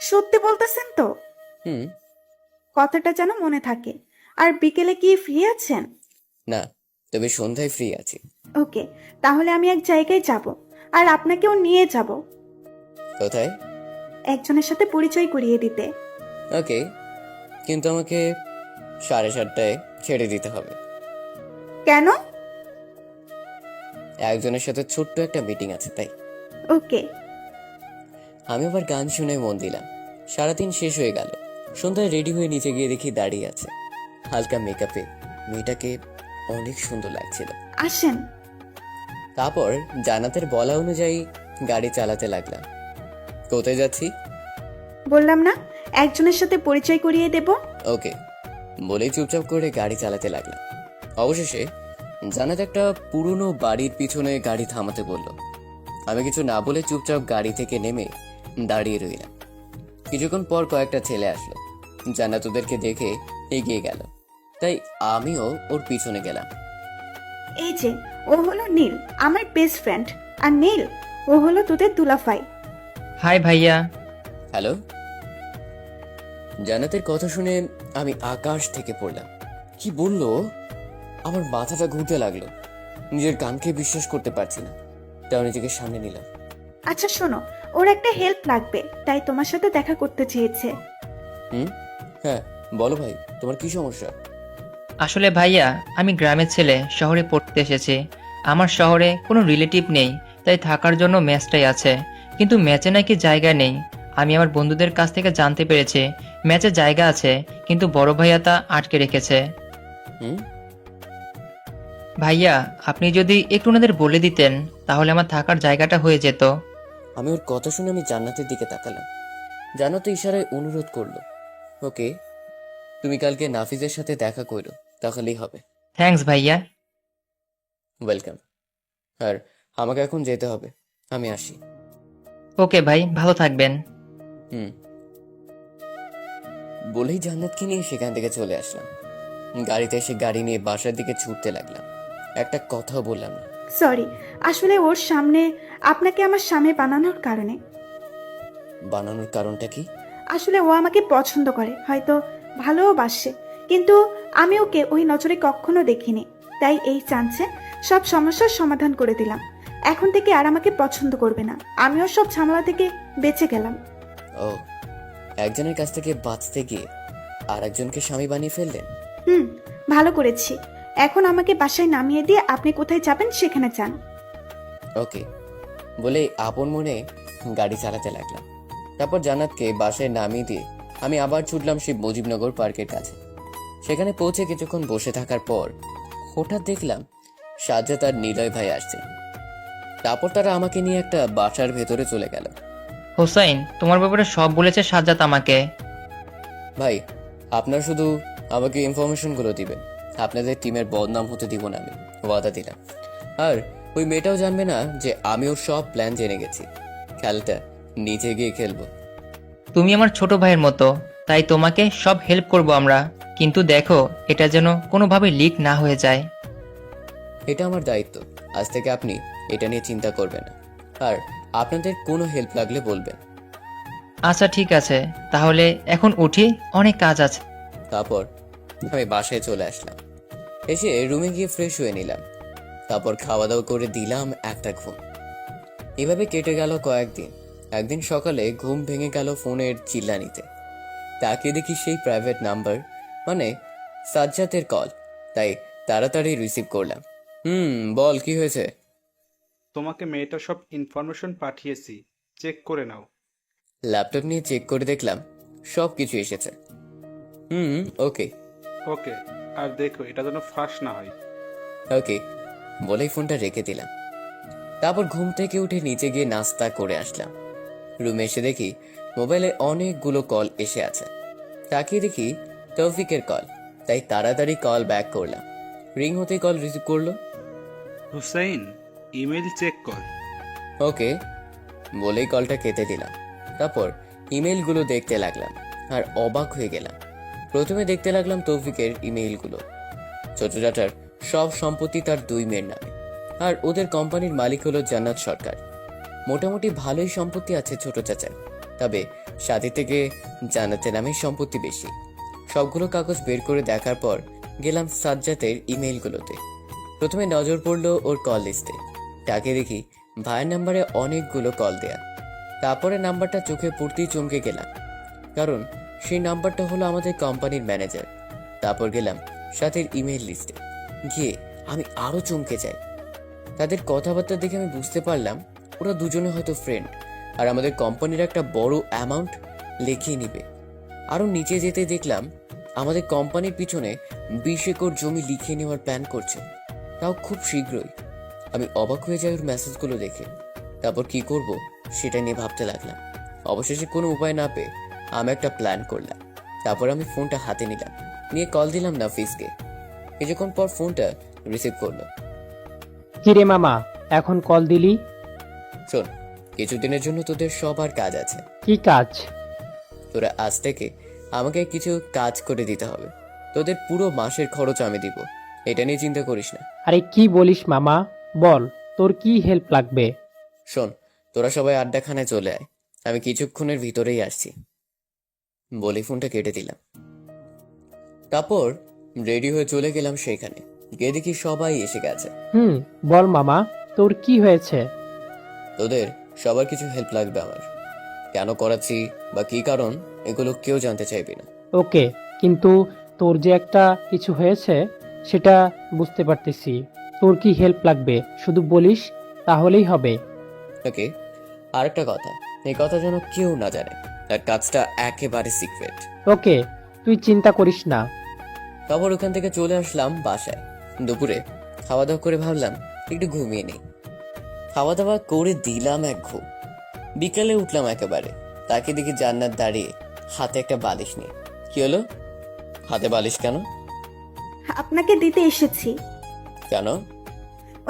সত্যি বলতেছেন তো? হুম। কথাটা যেন মনে থাকে। আর বিকেলে কি ফ্রি আছেন? না, তবে সন্ধ্যায় ফ্রি আছি। ওকে, তাহলে আমি এক জায়গায় যাব, আর আপনাকেও নিয়ে যাব কোথায়? একজনের সাথে পরিচয় করিয়ে দিতে। ওকে, কিন্তু আমাকে 7:30টায় ছেড়ে দিতে হবে। কেন? একজনের সাথে ছোট্ট একটা মিটিং আছে তাই। ওকে। আমি আবার গান শুনে মন দিলাম। সারাদিন শেষ হয়ে গেল। সন্ধ্যায় রেডি হয়ে নিচে গিয়ে দেখি দাঁড়িয়ে আছে হালকা মেকআপে। মেয়েটাকে অনেক সুন্দর লাগছিল। আসেন। তারপর জান্নাতের বলা অনুযায়ী গাড়ি চালাতে লাগলাম। কোথায় যাচ্ছি? বললাম না, একজনের সাথে পরিচয় করিয়ে দেব। ওকে বলেই চুপচাপ করে গাড়ি চালাতে লাগলাম। অবশেষে জান্নাত একটা পুরনো বাড়ির পিছনে গাড়ি থামাতে বলল। আমি কিছু না বলে চুপচাপ গাড়ি থেকে নেমে দাঁড়িয়ে রইলাম। কিছুক্ষণ পর কয়েকটা ছেলে আসলো। জান্নাত ওদেরকে দেখে এগিয়ে গেল, তাই আমিও ওর পিছনে গেলাম। এই যে, ও হলো নীল, আমার বেস্ট ফ্রেন্ড। আর নীল, ও হলো তোদের দুলাফাই। হাই ভাইয়া। হ্যালো। জান্নাতের কথা শুনে আমি আকাশ থেকে পড়লাম। কি বললো? আমার মাথাটা ঘুরতে লাগলো। নিজের কানকে বিশ্বাস করতে পারছি না, তাও নিজেকে সামনে নিলাম। আচ্ছা শোনো, ওর একটা হেল্প লাগবে, তাই তোমার সাথে দেখা করতে চেয়েছে। হ্যাঁ বলো ভাই, তোমার কি সমস্যা? আসলে ভাইয়া, আমি গ্রামের ছেলে, শহরে পড়তে এসেছি। আমার শহরে কোনো রিলেটিভ নেই, তাই থাকার জন্য ম্যাচটাই আছে। কিন্তু ম্যাচে নাকি জায়গা নেই। আমি আমার বন্ধুদের কাছ থেকে জানতে পেরেছি ম্যাচে জায়গা আছে, কিন্তু বড় ভাইয়া তা আটকে রেখেছে। ভাইয়া, আপনি যদি একটু ওনাদের বলে দিতেন তাহলে আমার থাকার জায়গাটা হয়ে যেত। আমি ওর কথা শুনে আমি জান্নাতের দিকে তাকালাম। জান্নাত ইশারায় অনুরোধ করলো, ওকে তুমি কালকে নাফিজের সাথে দেখা করো, তাহলেই হবে। থ্যাঙ্কস ভাইয়া। ওয়েলকাম। আর আমাকে এখন যেতে হবে, আমি আসি। ওকে ভাই, ভালো থাকবেন। বলেই জান্নাতকে নিয়ে সেখান থেকে চলে আসলাম। গাড়িতে এসে গাড়ি নিয়ে বাসার দিকে ছুটতে লাগলাম। একটা কথাও বললাম না। সরি, আসলে ওর সামনে আপনাকে আমার স্বামী বানানোর কারণে। বানানোর কারণটা কি? আসলে ও আমাকে পছন্দ করে, হয়তো ভালোবাসে, কিন্তু আমি ওকে ওই নজরে কখনো দেখিনি। তাই এই চান্সে সব সমস্যার সমাধান করে দিলাম। এখন থেকে আর আমাকে পছন্দ করবে না। আমিও সব ঝামেলা থেকে বেঁচে গেলাম। ও, একজনের কাছ থেকে বাঁচতে গিয়ে আর একজনকে স্বামী বানিয়ে ফেললেন। ভালো করেছি। এখন আমাকে বাসায় নামিয়ে দিয়ে আপনি কোথায় যাবেন সেখানে যান। ওকে বলে আপন মনে গাড়ি চালাতে লাগলাম। তারপর জান্নাতকে বাসায় নামিয়ে দিয়ে আমি আবার ছুটলাম শিব মুজিবনগর পার্কের কাছে। সেখানে পৌঁছে কিছুক্ষণ বসে থাকার পর হঠাৎ দেখলাম সাজ্জাদ আর নিলয় ভাই আসছে। তারপর তারা আমাকে নিয়ে একটা বাসার ভেতরে চলে গেল। হোসাইন, তোমার ব্যাপারে সব বলেছে সাজ্জাদ আমাকে। ভাই আপনার শুধু আমাকে ইনফরমেশনগুলো দিবেন, আপনাদের টিমের বদনাম হতে দিব না, আমি ওয়াদা দিলাম। আর ওই মেয়েটাও জানবে না যে আমি ওর সব প্ল্যান জেনে গেছি। খেলাটা নিচে গিয়ে খেলবো। তুমি আমার ছোট ভাইয়ের মতো, তাই তোমাকে সব হেল্প করব আমরা। কিন্তু দেখো, এটা যেন কোনোভাবে লিক না হয়ে যায়। এটা আমার দায়িত্ব। আজ থেকে আপনি এটা নিয়ে চিন্তা করবেন না। আর আপনাদের কোনো হেল্প লাগলে বলবেন। আচ্ছা ঠিক আছে, তাহলে এখন উঠি, অনেক কাজ আছে। তারপর আমি বাসায় চলে আসলাম। এসে রুমে গিয়ে ফ্রেশ হয়ে নিলাম। তারপর খাওয়া দাওয়া করে দিলাম একটা ঘুম। এভাবে কেটে গেল কয়েকদিন। একদিন সকালে ঘুম ভেঙে গেল ফোনের চিল্লানিতে। তাকে দেখি সেই প্রাইভেট নাম্বার, মানে সাজ্জাদের কল। তাই তাড়াতাড়ি রিসিভ করলাম। বল কি হয়েছে? তোমাকে মেয়েটার সব ইনফরমেশন পাঠিয়েছি, চেক করে নাও। ল্যাপটপ নিয়ে চেক করে দেখলাম সব কিছু এসেছে। ওকে ওকে, আর দেখো এটা যেন ফাঁস না হয়। ওকে বলেই ফোনটা রেখে দিলাম। তারপর ঘুম থেকে উঠে নিচে গিয়ে নাস্তা করে আসলাম। রুমে এসে দেখি মোবাইলে অনেকগুলো কল এসে আছে। তাকিয়ে দেখি তৌফিকের কল, তাই তাড়াতাড়ি কল ব্যাক করলাম। রিং হতেই কল রিসিভ করলো। হুসাইন, ইমেল চেক কর। ওকে বলেই কলটা কেটে দিলাম। তারপর ইমেলগুলো দেখতে লাগলাম আর অবাক হয়ে গেলাম। প্রথমে দেখতে লাগলাম তৌফিকের ইমেইলগুলো। ছোট চাচার সব সম্পত্তি তার 2 মেয়ের নামে, আর ওদের কোম্পানির মালিক হলো জান্নাত সরকার। মোটামুটি ভালোই সম্পত্তি আছে ছোট চাচার, তবে সাথে থেকে জান্নাতের নামে সম্পত্তি বেশি। সবগুলো কাগজ বের করে দেখার পর গেলাম সাজ্জাতের ইমেইলগুলোতে। প্রথমে নজর পড়লো ওর কল লিস্টে। তাকে দেখি ভাইয়ের নাম্বারে অনেকগুলো কল দেয়া। তারপরে নাম্বারটা চোখে পড়তেই চমকে গেলাম, কারণ সেই নাম্বারটা হলো আমাদের কোম্পানির ম্যানেজার। তারপর গেলাম সাথের ইমেল লিস্টে। গিয়ে আমি আরো চমকে যাই। তাদের কথাবার্তা দেখে আমি বুঝতে পারলাম ওরা দুজনে হয়তো ফ্রেন্ড, আর আমাদের কোম্পানির একটা বড় অ্যামাউন্ট লিখিয়ে নিবে। আরো নিচে যেতে দেখলাম আমাদের কোম্পানির পিছনে 20 একর জমি লিখিয়ে নেওয়ার প্ল্যান করছে, তাও খুব শীঘ্রই। আমি অবাক হয়ে যাই ওর মেসেজগুলো দেখে। তারপর কি করব সেটা নিয়ে ভাবতে লাগলাম। অবশেষে কোনো উপায় না পেয়ে আমি একটা প্ল্যান করলাম। তারপর আমি ফোনটা হাতে নিলাম, নিয়ে কল দিলাম নাফিসকে। কিছুক্ষণ পর ফোনটা রিসিভ করলো। কিরে মামা, এখন কল দিলি? শোন, কিছুদিনের জন্য তোদের সবার কাজ আছে। কি কাজ? তোরা আজ থেকে আমাকে কিছু কাজ করে দিতে হবে। তোদের পুরো মাসের খরচ আমি দিব, এটা নিয়ে চিন্তা করিস না। আরে কি বলিস মামা, বল তোর কি হেল্প লাগবে? শোন, তোরা সবাই আড্ডাখানায় চলে আয়, আমি কিছুক্ষণের ভিতরেই আসছি। বলে ফোনটা কেটে দিলাম। তারপর রেডি হয়ে চলে গেলাম সেখানে। গিয়ে দেখি সবাই এসে গেছে। বল মামা, তোর কি হয়েছে? তোদের সবার কিছু হেল্প লাগবে আমার। কেন করাচ্ছি বা কি কারণ, এগুলো কেউ জানতে চাইবে না। ওকে, কিন্তু তোর যে একটা কিছু হয়েছে সেটা বুঝতে পারতেছি। তোর কি হেল্প লাগবে শুধু বলিস, তাহলেই হবে। ওকে, আরেকটা কথা, এই কথা যেন কেউ না জানে, তার কাজটা একেবারে সিক্রেট। ওকে, তুই চিন্তা করিস না। তারপর ওখান থেকে চলে আসলাম বাসায়। দুপুরে খাওয়া দাওয়া করে ভাবলাম একটু ঘুমিয়ে নেই। খাওয়া দাওয়া করে দিলাম এক ঘুম। বিকালে উঠলাম একেবারে। তাকে দেখি জান্নাত দাঁড়িয়ে হাতে একটা বালিশ নিয়ে। কি হলো? হাতে বালিশ কেন? আপনাকে দিতে এসেছি। কেন?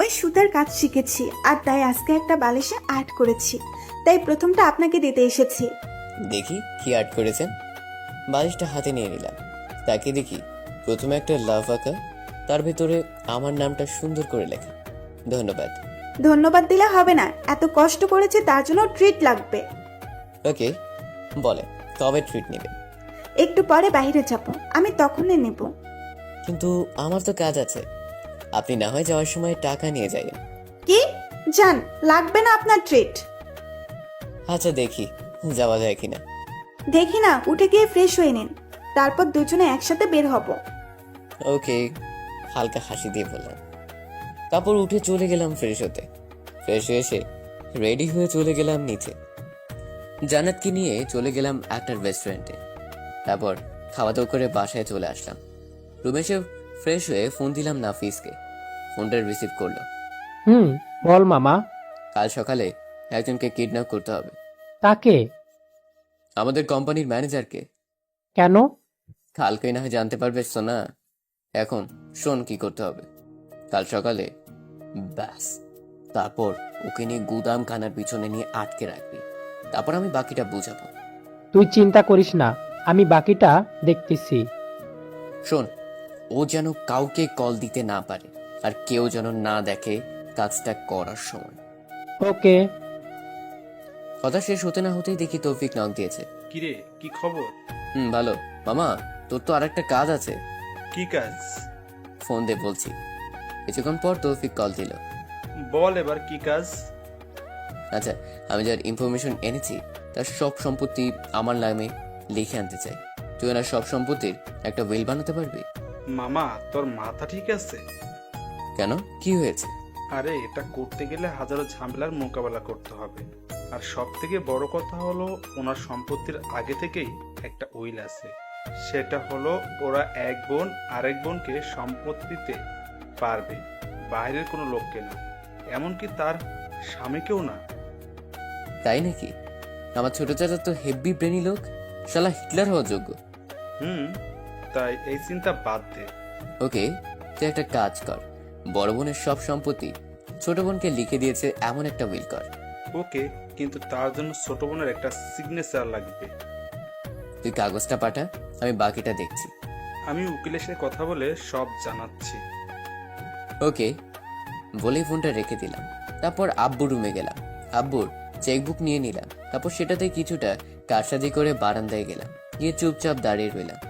ওই সুতার কাজ শিখেছি, আর তাই আজকে একটা বালিশে আর্ট করেছি, তাই প্রথমটা আপনাকে দিতে এসেছি। দেখি কি আর্ট করেছেন। বালিশটা হাতে নিয়ে নিলাম। তাকে দেখি প্রথমে একটা লাভ আঁকা, তার ভেতরে আমার নামটা সুন্দর করে লেখা। ধন্যবাদ। ধন্যবাদ দিলে হবে না, এত কষ্ট করেছে তার জন্য ট্রিট লাগবে। ওকে, বলে কবে ট্রিট নেবে? একটু পরে বাইরে যাব, আমি তখনই নেব। কিন্তু আমার তো কাজ আছে। আপনি না হয় যাওয়ার সময় টাকা নিয়ে যাবেন। কি? যান, লাগবে না আপনার ট্রিট। আচ্ছা দেখি যাওয়া যায় কিনা। দেখি না, উঠে গিয়ে ফ্রেশ হয়ে নিন, তারপর দুজনে একসাথে বের হব। ওকে, হালকা হাসি দিয়ে বললাম। তারপর উঠে চলে গেলাম ফ্রেশ হতে। ফ্রেশ হয়ে এসে রেডি হয়ে চলে গেলাম নিচে। জান্নাতকে নিয়ে চলে গেলাম একটা রেস্টুরেন্টে। তারপর খাওয়া দাওয়া করে বাসায় চলে আসলাম। রুমে এসে ফ্রেশ হয়ে ফোন দিলাম নাফিসকে। ফোনটা রিসিভ করলো। বল মামা। কাল সকালে একজনকে কিডন্যাপ করতে হবে। তাকে? আমাদের কোম্পানির ম্যানেজারকে। কেন? কালকেই না হয় জানতে পারবে সোনা। এখন শোন কি করতে হবে। কাল সকালে ব্যাস, তারপর ওকে নিয়ে গুদাম খানার পিছনে নিয়ে আটকে রাখবি। তারপর আমি বাকিটা বুঝাবো। তুই চিন্তা করিস না, আমি বাকিটা দেখতেছি। শোন, ও যেন কাউকে কল দিতে না পারে, আর কেউ যেন না দেখে কাজটা করার সময়। ওকে। কথা শেষ হতে না হতেই দেখি তৌফিক নক দিয়েছে। কিরে, কি খবর? ভালো। মামা, তোর তো আরেকটা কাজ আছে। কি কাজ? ফোন দে বলছি। কিছুক্ষণ পর তৌফিক কল দিল। বল এবার কি কাজ? আচ্ছা, আমি যার ইনফরমেশন এনেছি তার সব সম্পত্তি আমার নামে লিখে আনতে চাই। তুই ওনার সব সম্পত্তির একটা উইল বানাতে পারবি? মামা, তোর মাথা ঠিক আছে? কেন, কি হয়েছে? আরে, এটা করতে গেলে হাজারো ঝামেলার মোকাবেলা করতে হবে। আর সব থেকে বড় কথা হলো, ওনার সম্পত্তির আগে থেকেই একটা উইল আছে। সেটা হলো ওরা এক বোন আরেক বোনকে সম্পত্তিতে পারবে, বাইরের কোনো লোককে না, এমনকি তার স্বামীকেও না। তাই নাকি? আমার ছোট চাচা তো হেভি ব্রেনি লোক, শালা হিটলার হওয়ার যোগ্য। তাই এই চিন্তা বাদ দে। ওকে, তুই একটা কাজ কর, বড় বোনের সব সম্পত্তি ছোট বোনকে লিখে দিয়েছে এমন একটা উইল কর। ওকে, কিন্তু তার জন্য ছোট বোনের একটা সিগনেচার লাগবে। তুই কাগজটা পাঠা, আমি বাকিটা দেখছি। আমি উকিলের সাথে কথা বলে সব জানাচ্ছি। ওকে বলেই ফোনটা রেখে দিলাম। তারপর আব্বুর রুমে গেলাম, আব্বুর চেকবুক নিয়ে নিলাম। তারপর সেটাতে কিছুটা কারসাজি করে বারান্দায় গেলাম, গিয়ে চুপচাপ দাঁড়িয়ে রইলাম।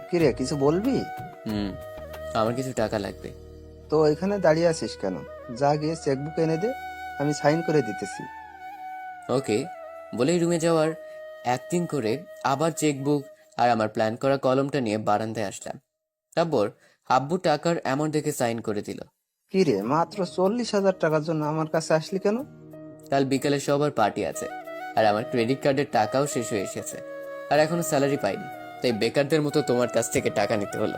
কিরে, কিছু বলবি? আমার কিছু টাকা লাগবে। তো এখানে দাঁড়িয়ে আছিস কেন? যা গিয়ে চেকবুক এনে দে, আমি সাইন করে দিতেছি। ওকে বলেই রুমে যাওয়ার অ্যাক্টিং করে আবার চেকবুক আর আমার প্ল্যান করা কলমটা নিয়ে বারান্দায় আসলাম। তারপর আব্বু টাকার অ্যামাউন্ট দেখে সাইন করে দিল। কিরে, মাত্র 40,000 টাকার জন্য আমার কাছে আসলি কেন? কাল বিকালে সবার পার্টি আছে, আর আমার ক্রেডিট কার্ডের টাকাও শেষ হয়ে এসেছে, আর এখনো স্যালারি পাইনি, তাই বেকারদের মতো তোমার কাছ থেকে টাকা নিতে হলো।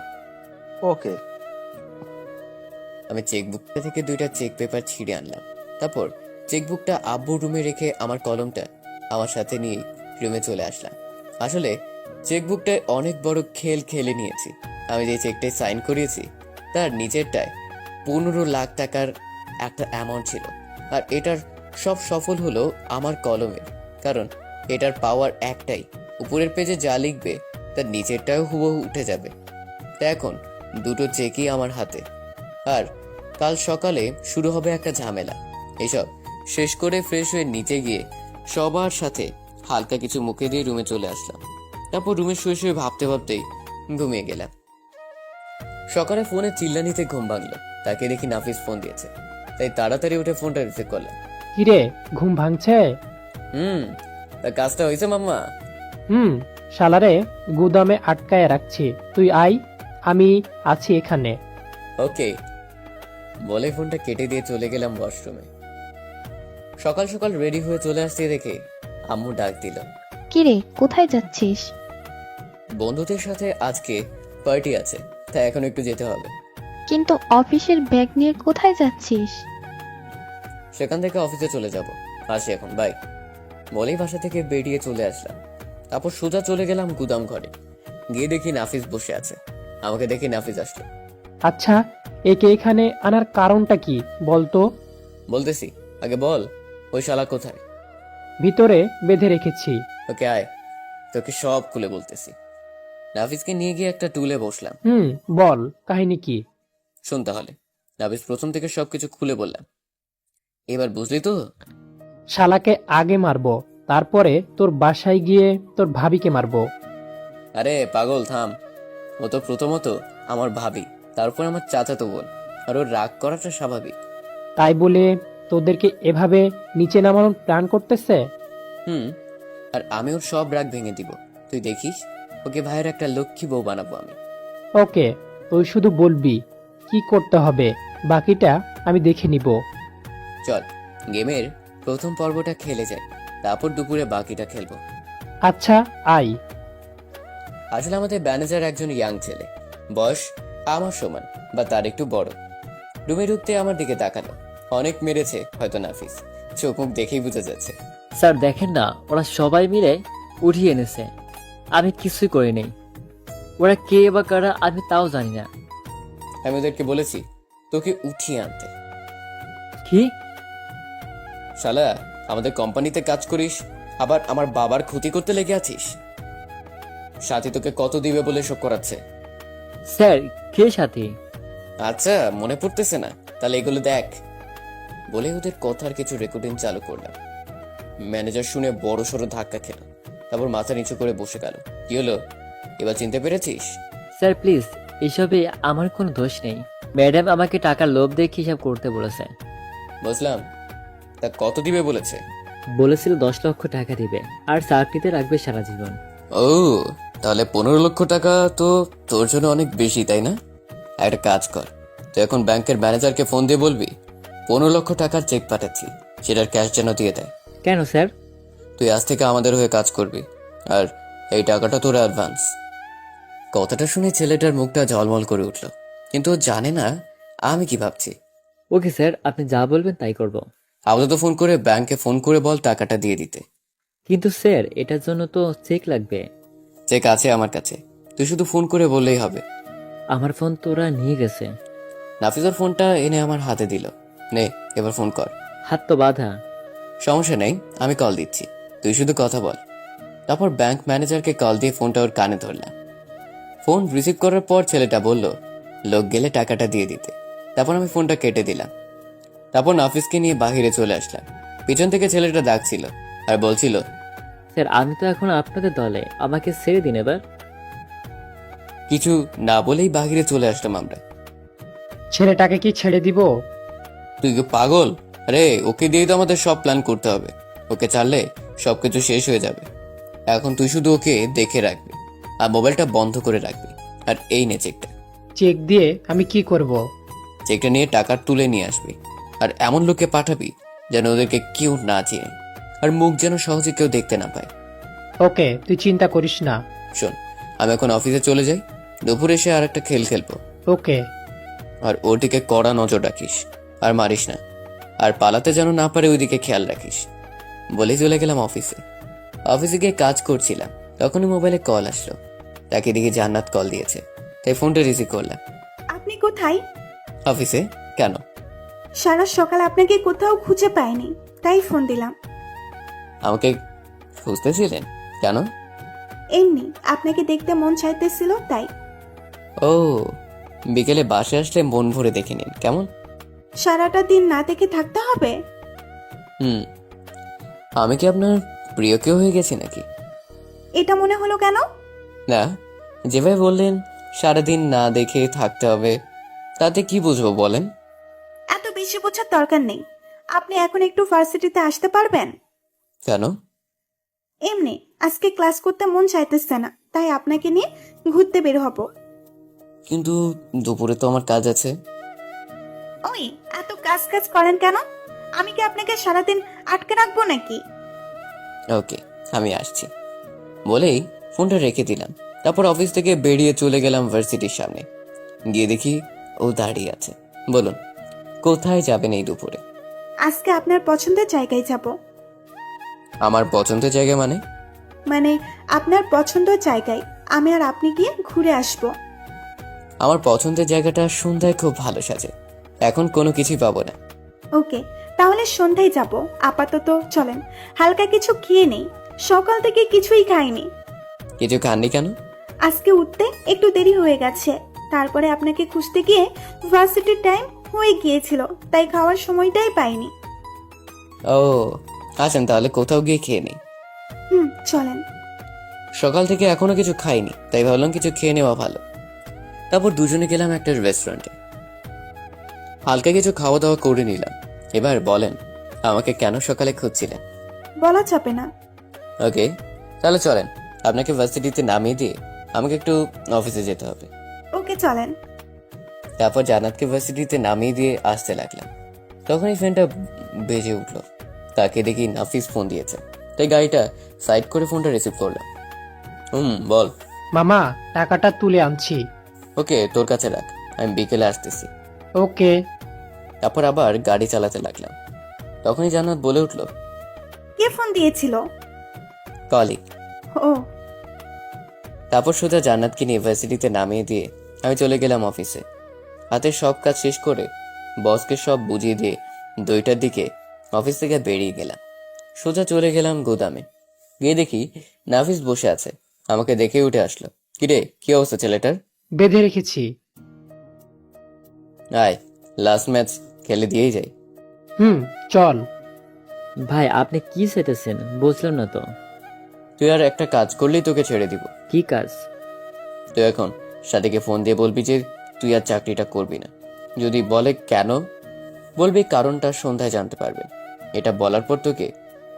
ওকে। আমি চেকবুকটা থেকে 2টা চেক পেপার ছিঁড়ে আনলাম। তারপর চেকবুকটা আব্বুর রুমে রেখে আমার কলমটা আমার সাথে নিয়ে রুমে চলে আসলাম। আসলে চেকবুকটায় অনেক বড় খেল খেলে নিয়েছি। আমি যে চেকটায় সাইন করিয়েছি তার নিচেরটায় 15 লাখ টাকার একটা অ্যামাউন্ট ছিল, আর এটার সব সফল হলো আমার কলমের, কারণ এটার পাওয়ার একটাই, উপরের পেজে যা লিখবে তার নিচেরটাও হুবহু উঠে যাবে। তা এখন 2টো চেকই আমার হাতে, আর কাল সকালে শুরু হবে একটা ঝামেলা। এসব শেষ করে ফ্রেশ হয়ে নিচে গিয়ে সবার সাথে হালকা কিছু মুখে দিয়ে রুমে চলে আসলাম। তারপর রুমে শুয়ে শুয়ে ভাবতে ভাবতেই ঘুমিয়ে গেলাম। সকালে ফোনে চিল্লানিতে ঘুম ভাঙলো, তাকে দেখি নাফিস ফোন দিয়েছে, তাই তাড়াতাড়ি উঠে ফোনটা রিসিভ করলাম। কিরে, ঘুম ভাঙছে? তা কাজটা হয়েছে মাম্মা? শালারে গুদামে আটকায় রাখছি, তুই আই, আমি আছি এখানে। ওকে বলে ফোনটা কেটে দিয়ে চলে গেলাম ওয়াশরুমে। সকাল সকাল রেডি হয়ে চলে আসতে দেখে আম্মু ডাক দিল। কিরে, কোথায় যাচ্ছিস? বন্ধুদের সাথে আজকে পার্টি আছে, তাই এখন একটু যেতে হবে। কিন্তু অফিসের ব্যাগ নিয়ে কোথায় যাচ্ছিস? সেখান থেকে অফিসে চলে যাব, আসি এখন, বাই বলেই বাসা থেকে বেরিয়ে চলে আসলাম। তারপর সোজা চলে গেলাম গুদাম ঘরে, গিয়ে দেখি নাফিস বসে আছে। আমাকে দেখে নাফিস আসলো। আচ্ছা, একে এখানে আনার কারণটা কি বলতো? বলতেছি, আগে বল ওই শালা কোথায়? ভিতরে বেঁধে রেখেছি। ওকে আয়, তোকে সব খুলে বলতেছি। নাফিসকে নিয়ে গিয়ে একটা টুলে বসলাম। বল, কাহিনী কি? শোন তাহলে। নাফিস প্রথম থেকে সবকিছু খুলে বললাম। এবার বুঝলি তো? শালাকে আগে মারবো, তারপরে তোর বাসায় গিয়ে তোর ভাবিকে মারবো। আরে পাগল থাম, ও তো প্রথমত আমার ভাবি, তারপর আমার চাচাতো বোন, আর ওর রাগ করাটা স্বাভাবিক। তাই বলে তোদেরকে এভাবে নিচে নামানোর প্ল্যান করতেছে? আর আমি ওর সব রাগ ভেঙে দিব, তুই দেখিস। ওকে ভাইয়ের একটা লক্ষ্মী বউ বানাবো আমি। ওকে, তুই শুধু বলবি কি করতে হবে, বাকিটা আমি দেখে নিব। চল গেমের প্রথম পর্বটা খেলে যায়, তারপর দুপুরে বাকিটা খেলবো। আচ্ছা আই। আসলে আমাদের ম্যানেজার একজন ইয়াং ছেলে, বয়স আমার সমান বা তার একটু বড়। রুমে ঢুকতে আমার দিকে তাকালো। অনেক মেরেছে হয়তো নাফিস, চোখ মুখ দেখেই বোঝা যাচ্ছে। স্যার দেখেন না, ওরা সবাই মিলে উঠিয়ে এনেছে, আমি কিছুই করি নাই। ওরা কে বা কারা আমি তাও জানি না। আমি ওদেরকে বলেছি তোকে উঠিয়ে আনতে। কি? শালা, আমাদের কোম্পানিতে কাজ করিস, আবার আমার বাবার ক্ষতি করতে লেগে আছিস? সাথী তোকে কত দিবে বলে শোক করাচ্ছে? স্যার, কে সাথী? আচ্ছা, মনে পড়তেছে না? তাহলে এগুলো দেখ। বলে ওদের কথার কিছু রেকর্ডিং চালু করলাম। ম্যানেজার শুনে বড় সড়ো ধাক্কা খেল, তারপর মাথা নিচু করে বসে গেল। কি হলো, এবার চিনতে পেরেছিস? স্যার প্লিজ, এসবে আমার কোনো দোষ নেই। ম্যাডাম আমাকে টাকার লোভ দেখে হিসাব করতে বলেছে। বুঝলাম, তা কত দিবে বলেছে? বলেছিল 10 লক্ষ টাকা দিবে আর চাকরিতে রাখবে সারা জীবন। ও, তাহলে 15 লক্ষ টাকা তো তোর জন্য অনেক বেশি, তাই না? একটা কাজ কর, তুই এখন ব্যাংকের ম্যানেজারকে ফোন দিয়ে বলবি 15 লক্ষ টাকার চেক পাঠাচ্ছি, সেটার ক্যাশ যেন দিয়ে দেয়। কেন স্যার? তুই আজ থেকে আমাদের হয়ে কাজ করবি, আর এই টাকাটা তোর অ্যাডভান্স। কথাটা শুনে ছেলেটার মুখটা ঝলমল করে উঠল, কিন্তু ও জানে না আমি কি ভাবছি। ওকে স্যার, আপনি যা বলবেন তাই করব। আপাতত ফোন করে ব্যাংকে ফোন করে বল টাকাটা দিয়ে দিতে। কিন্তু স্যার, এটার জন্য তো চেক লাগবে। চেক আছে আমার কাছে, তুই শুধু ফোন করে বললেই হবে। আমার ফোন তো ওরা নিয়ে গেছে। নাফিজার ফোনটা এনে আমার হাতে দিল। নে, এবার ফোন কর। হাত তো বাঁধা। সমস্যা নেই, আমি কল দিচ্ছি, তুই শুধু কথা বল। তারপর ব্যাংক ম্যানেজারকে কল দিয়ে ফোনটা ওর কানে ধরলাম। ফোন রিসিভ করার পর ছেলেটা বলল লোক গেলে টাকাটা দিয়ে দিতে। তারপর আমি ফোনটা কেটে দিলাম। তারপর নাফিসকে নিয়ে বাহিরে চলে আসলাম। পিছন থেকে ছেলেটা ডাকছিল আর বলছিল, স্যার আমি তো এখন আপনাদের দলে, আমাকে ছেড়ে দিন এবার। কিছু না বলেই বাহিরে চলে আসলাম আমরা। ছেলেটাকে কি ছেড়ে দিব? তুই কি পাগল? আরে ওকে দিয়ে তো আমাদের সব প্ল্যান করতে হবে। ওকে ছাড়লে সবকিছু শেষ হয়ে যাবে। এখন তুই শুধু ওকে দেখে রাখবি আর মোবাইলটা বন্ধ করে রাখবি। আর এই নে চেকটা। চেক দিয়ে আমি কি করব? চেকটা নিয়ে টাকা তুলে নিয়ে আসবি, আর এমন লোককে পাঠাবি যেন ওদেরকে কেউ না চিনে, আর মুখ যেন সহজে কেউ দেখতে না পায়। ওকে, তুই চিন্তা করিস না। শোন, আমি এখন অফিসে চলে যাই, দুপুরে এসে আর একটা খেল খেলবো। ওকে। আর ওর দিকে কড়া নজর রাখিস, আর মারিস না, আর পালাতে যেন না পারে ওইদিকে খেয়াল রাখিস। বলে চলে গেলাম অফিসে। অফিসে গিয়ে কাজ করছিলাম, তখনই মোবাইলে কল আসলো। তাকে দেখে জান্নাত কল দিয়েছে, তাই ফোনটা রিসিভ করলাম। আপনি কোথায়? অফিসে। কেন? সারা সকাল আপনাকে কোথাও খুঁজে পাইনি, তাই ফোন দিলাম। আমাকে খুঁজতেছিলেন কেন? এমনি আপনাকে দেখতে মন চাইতেছিল তাই। ও, বিকেলে বাসে আসলে মন ভরে দেখে নিন কেমন। সারাটা দিন না দেখে থাকতে হবে? আমি কি আপনার প্রিয় কেউ হয়ে গেছি নাকি? এটা মনে হলো কেন? না, যেভাবে বললেন সারাদিন না দেখে থাকতে হবে, তাতে কি বুঝবো বলেন? এত বেশি বোঝার দরকার নেই। আপনি এখন একটু ভার্সিটিতে আসতে পারবেন? কেন? এমনি আজকে ক্লাস করতে মন চাইতেছে না, তাই আপনাকে নিয়ে ঘুরতে বের হব। কিন্তু দুপুরে তো আমার কাজ আছে। ওই এত কাজ কাজ করেন কেন? আমি কি আপনাকে সারাদিন আটকে রাখবো নাকি? ওকে, আমি আসছি বলেই ফোনটা রেখে দিলাম। তারপর অফিস থেকে বেরিয়ে চলে গেলাম ভার্সিটির সামনে। গিয়ে দেখি ও দাঁড়িয়ে আছে। বলুন, কোথায় যাবেন এই দুপুরে? আজকে আপনার পছন্দের জায়গায় যাব। আমার পছন্দের জায়গা মানে? মানে আপনার পছন্দের জায়গায় আমি আর আপনি গিয়ে ঘুরে আসব। আমার পছন্দের জায়গাটা সন্ধ্যায় খুব ভালো সাজে, এখন কোনো কিছুই পাবো না। ওকে, তাহলে সন্ধ্যায় যাব। আপাতত চলেন, হালকা কিছু খেয়ে নেই, সকাল থেকে কিছুই খাইনি। কিছু খাননি কেন? আজকে উঠতে একটু দেরি হয়ে গেছে, তারপরে আপনাকে খুঁজতে গিয়ে ভার্সিটির টাইম হয়ে গিয়েছিল, তাই খাওয়ার সময়টাই পাইনি। ও, আসেন তাহলে কোথাও গিয়ে খেয়ে নেই। চলেন। সকাল থেকে এখনো কিছু খাইনি, তাই ভাবলাম কিছু খেয়ে নেওয়া ভালো। তারপর দুজনে গেলাম একটা রেস্টুরেন্টে, হালকা কিছু খাওয়া দাওয়া করে নিলাম। এবার বলেন, আমাকে কেন সকালে খুঁজছিলেন? বলা যাবে না। ওকে, তাহলে চলেন, আপনাকে ভার্সিটিতে নামিয়ে দিয়ে আমাকে একটু অফিসে যেতে হবে। ওকে চলেন। তারপর জান্নাতকে ভার্সিটিতে নামিয়ে দিয়ে আসতে লাগলাম। তখনই ফোনটা বেজে উঠলো। তাকে দেখি নাফিস ফোন দিয়েছে, তাই গাড়িটা সাইড করে ফোনটা রিসিভ করলাম। বল। মামা, টাকাটা তুলে আনছি। ওকে, তোর কাছে রাখ, আমি বিকেলে আসতেছি। ওকে। তারপর আবার গাড়ি চালাতে লাগলাম। তখনই জান্নাত বলে উঠলো, কে ফোন দিয়েছিল? কলিগ। ও। তারপর সোজা জান্নাতকে নিয়ে ভার্সিটিতে নামিয়ে দিয়ে আমি চলে গেলাম অফিসে। হাতের সব কাজ শেষ করে বসকে সব বুঝিয়ে দিয়ে 2টার দিকে অফিস থেকে বেরিয়ে গেলাম। সোজা চলে গেলাম গুদামে। গিয়ে দেখি নাফিস বসে আছে, আমাকে দেখে উঠে আসলো। কিরে, কি অবস্থা ছেলেটার? বেঁধে রেখেছি। আয়, লাস্ট ম্যাচ খেলে দিয়েই যাই। চল। ভাই আপনি কি চাইতেছেন বুঝলাম না তো। তুই আর একটা কাজ করলেই তোকে ছেড়ে দিব। কি কাজ? তুই এখন সাথীকে ফোন দিয়ে বলবি যে তুই আর চাকরিটা করবি না। যদি বলে কেন, বলবি কারণটা সন্ধ্যায় জানতে পারবে। এটা বলার পর তোকে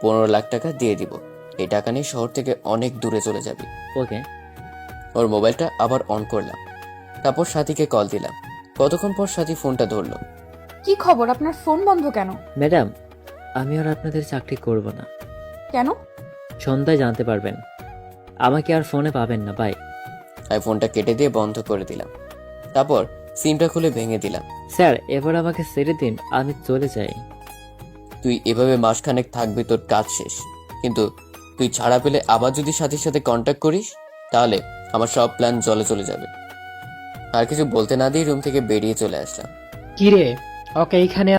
15 লাখ টাকা দিয়ে দিব। এই টাকা নিয়ে শহর থেকে অনেক দূরে চলে যাবি। ওকে। ওর মোবাইলটা আবার অন করলাম, তারপর সাথীকে কল দিলাম। কতক্ষণ পর সাথী ফোনটা ধরলো। কি খবর, আপনার ফোন বন্ধ কেন? ম্যাডাম, আমি আর আপনাদের চাকরি করব না। কেন? সন্ধ্যায় জানতে পারবেন। আমাকে আর ফোনে পাবেন না বাই। আমি ফোনটা কেটে দিয়ে বন্ধ করে দিলাম, তারপর সিমটা খুলে ভেঙে দিলাম। স্যার এবার আমাকে ছেড়ে দিন, আমি চলে যাই। তুই এভাবে মাসখানেক থাকবি, তোর কাজ শেষ। কিন্তু তুই ছাড়া পেলে আবার যদি সাথীর সাথে কন্ট্যাক্ট করিস, তাহলে আমার সব প্ল্যান জলে চলে যাবে। আর কিছু বলতে না দিয়ে রুম থেকে বেরিয়ে চলে আসলাম। কিরে, ওকে এইখানে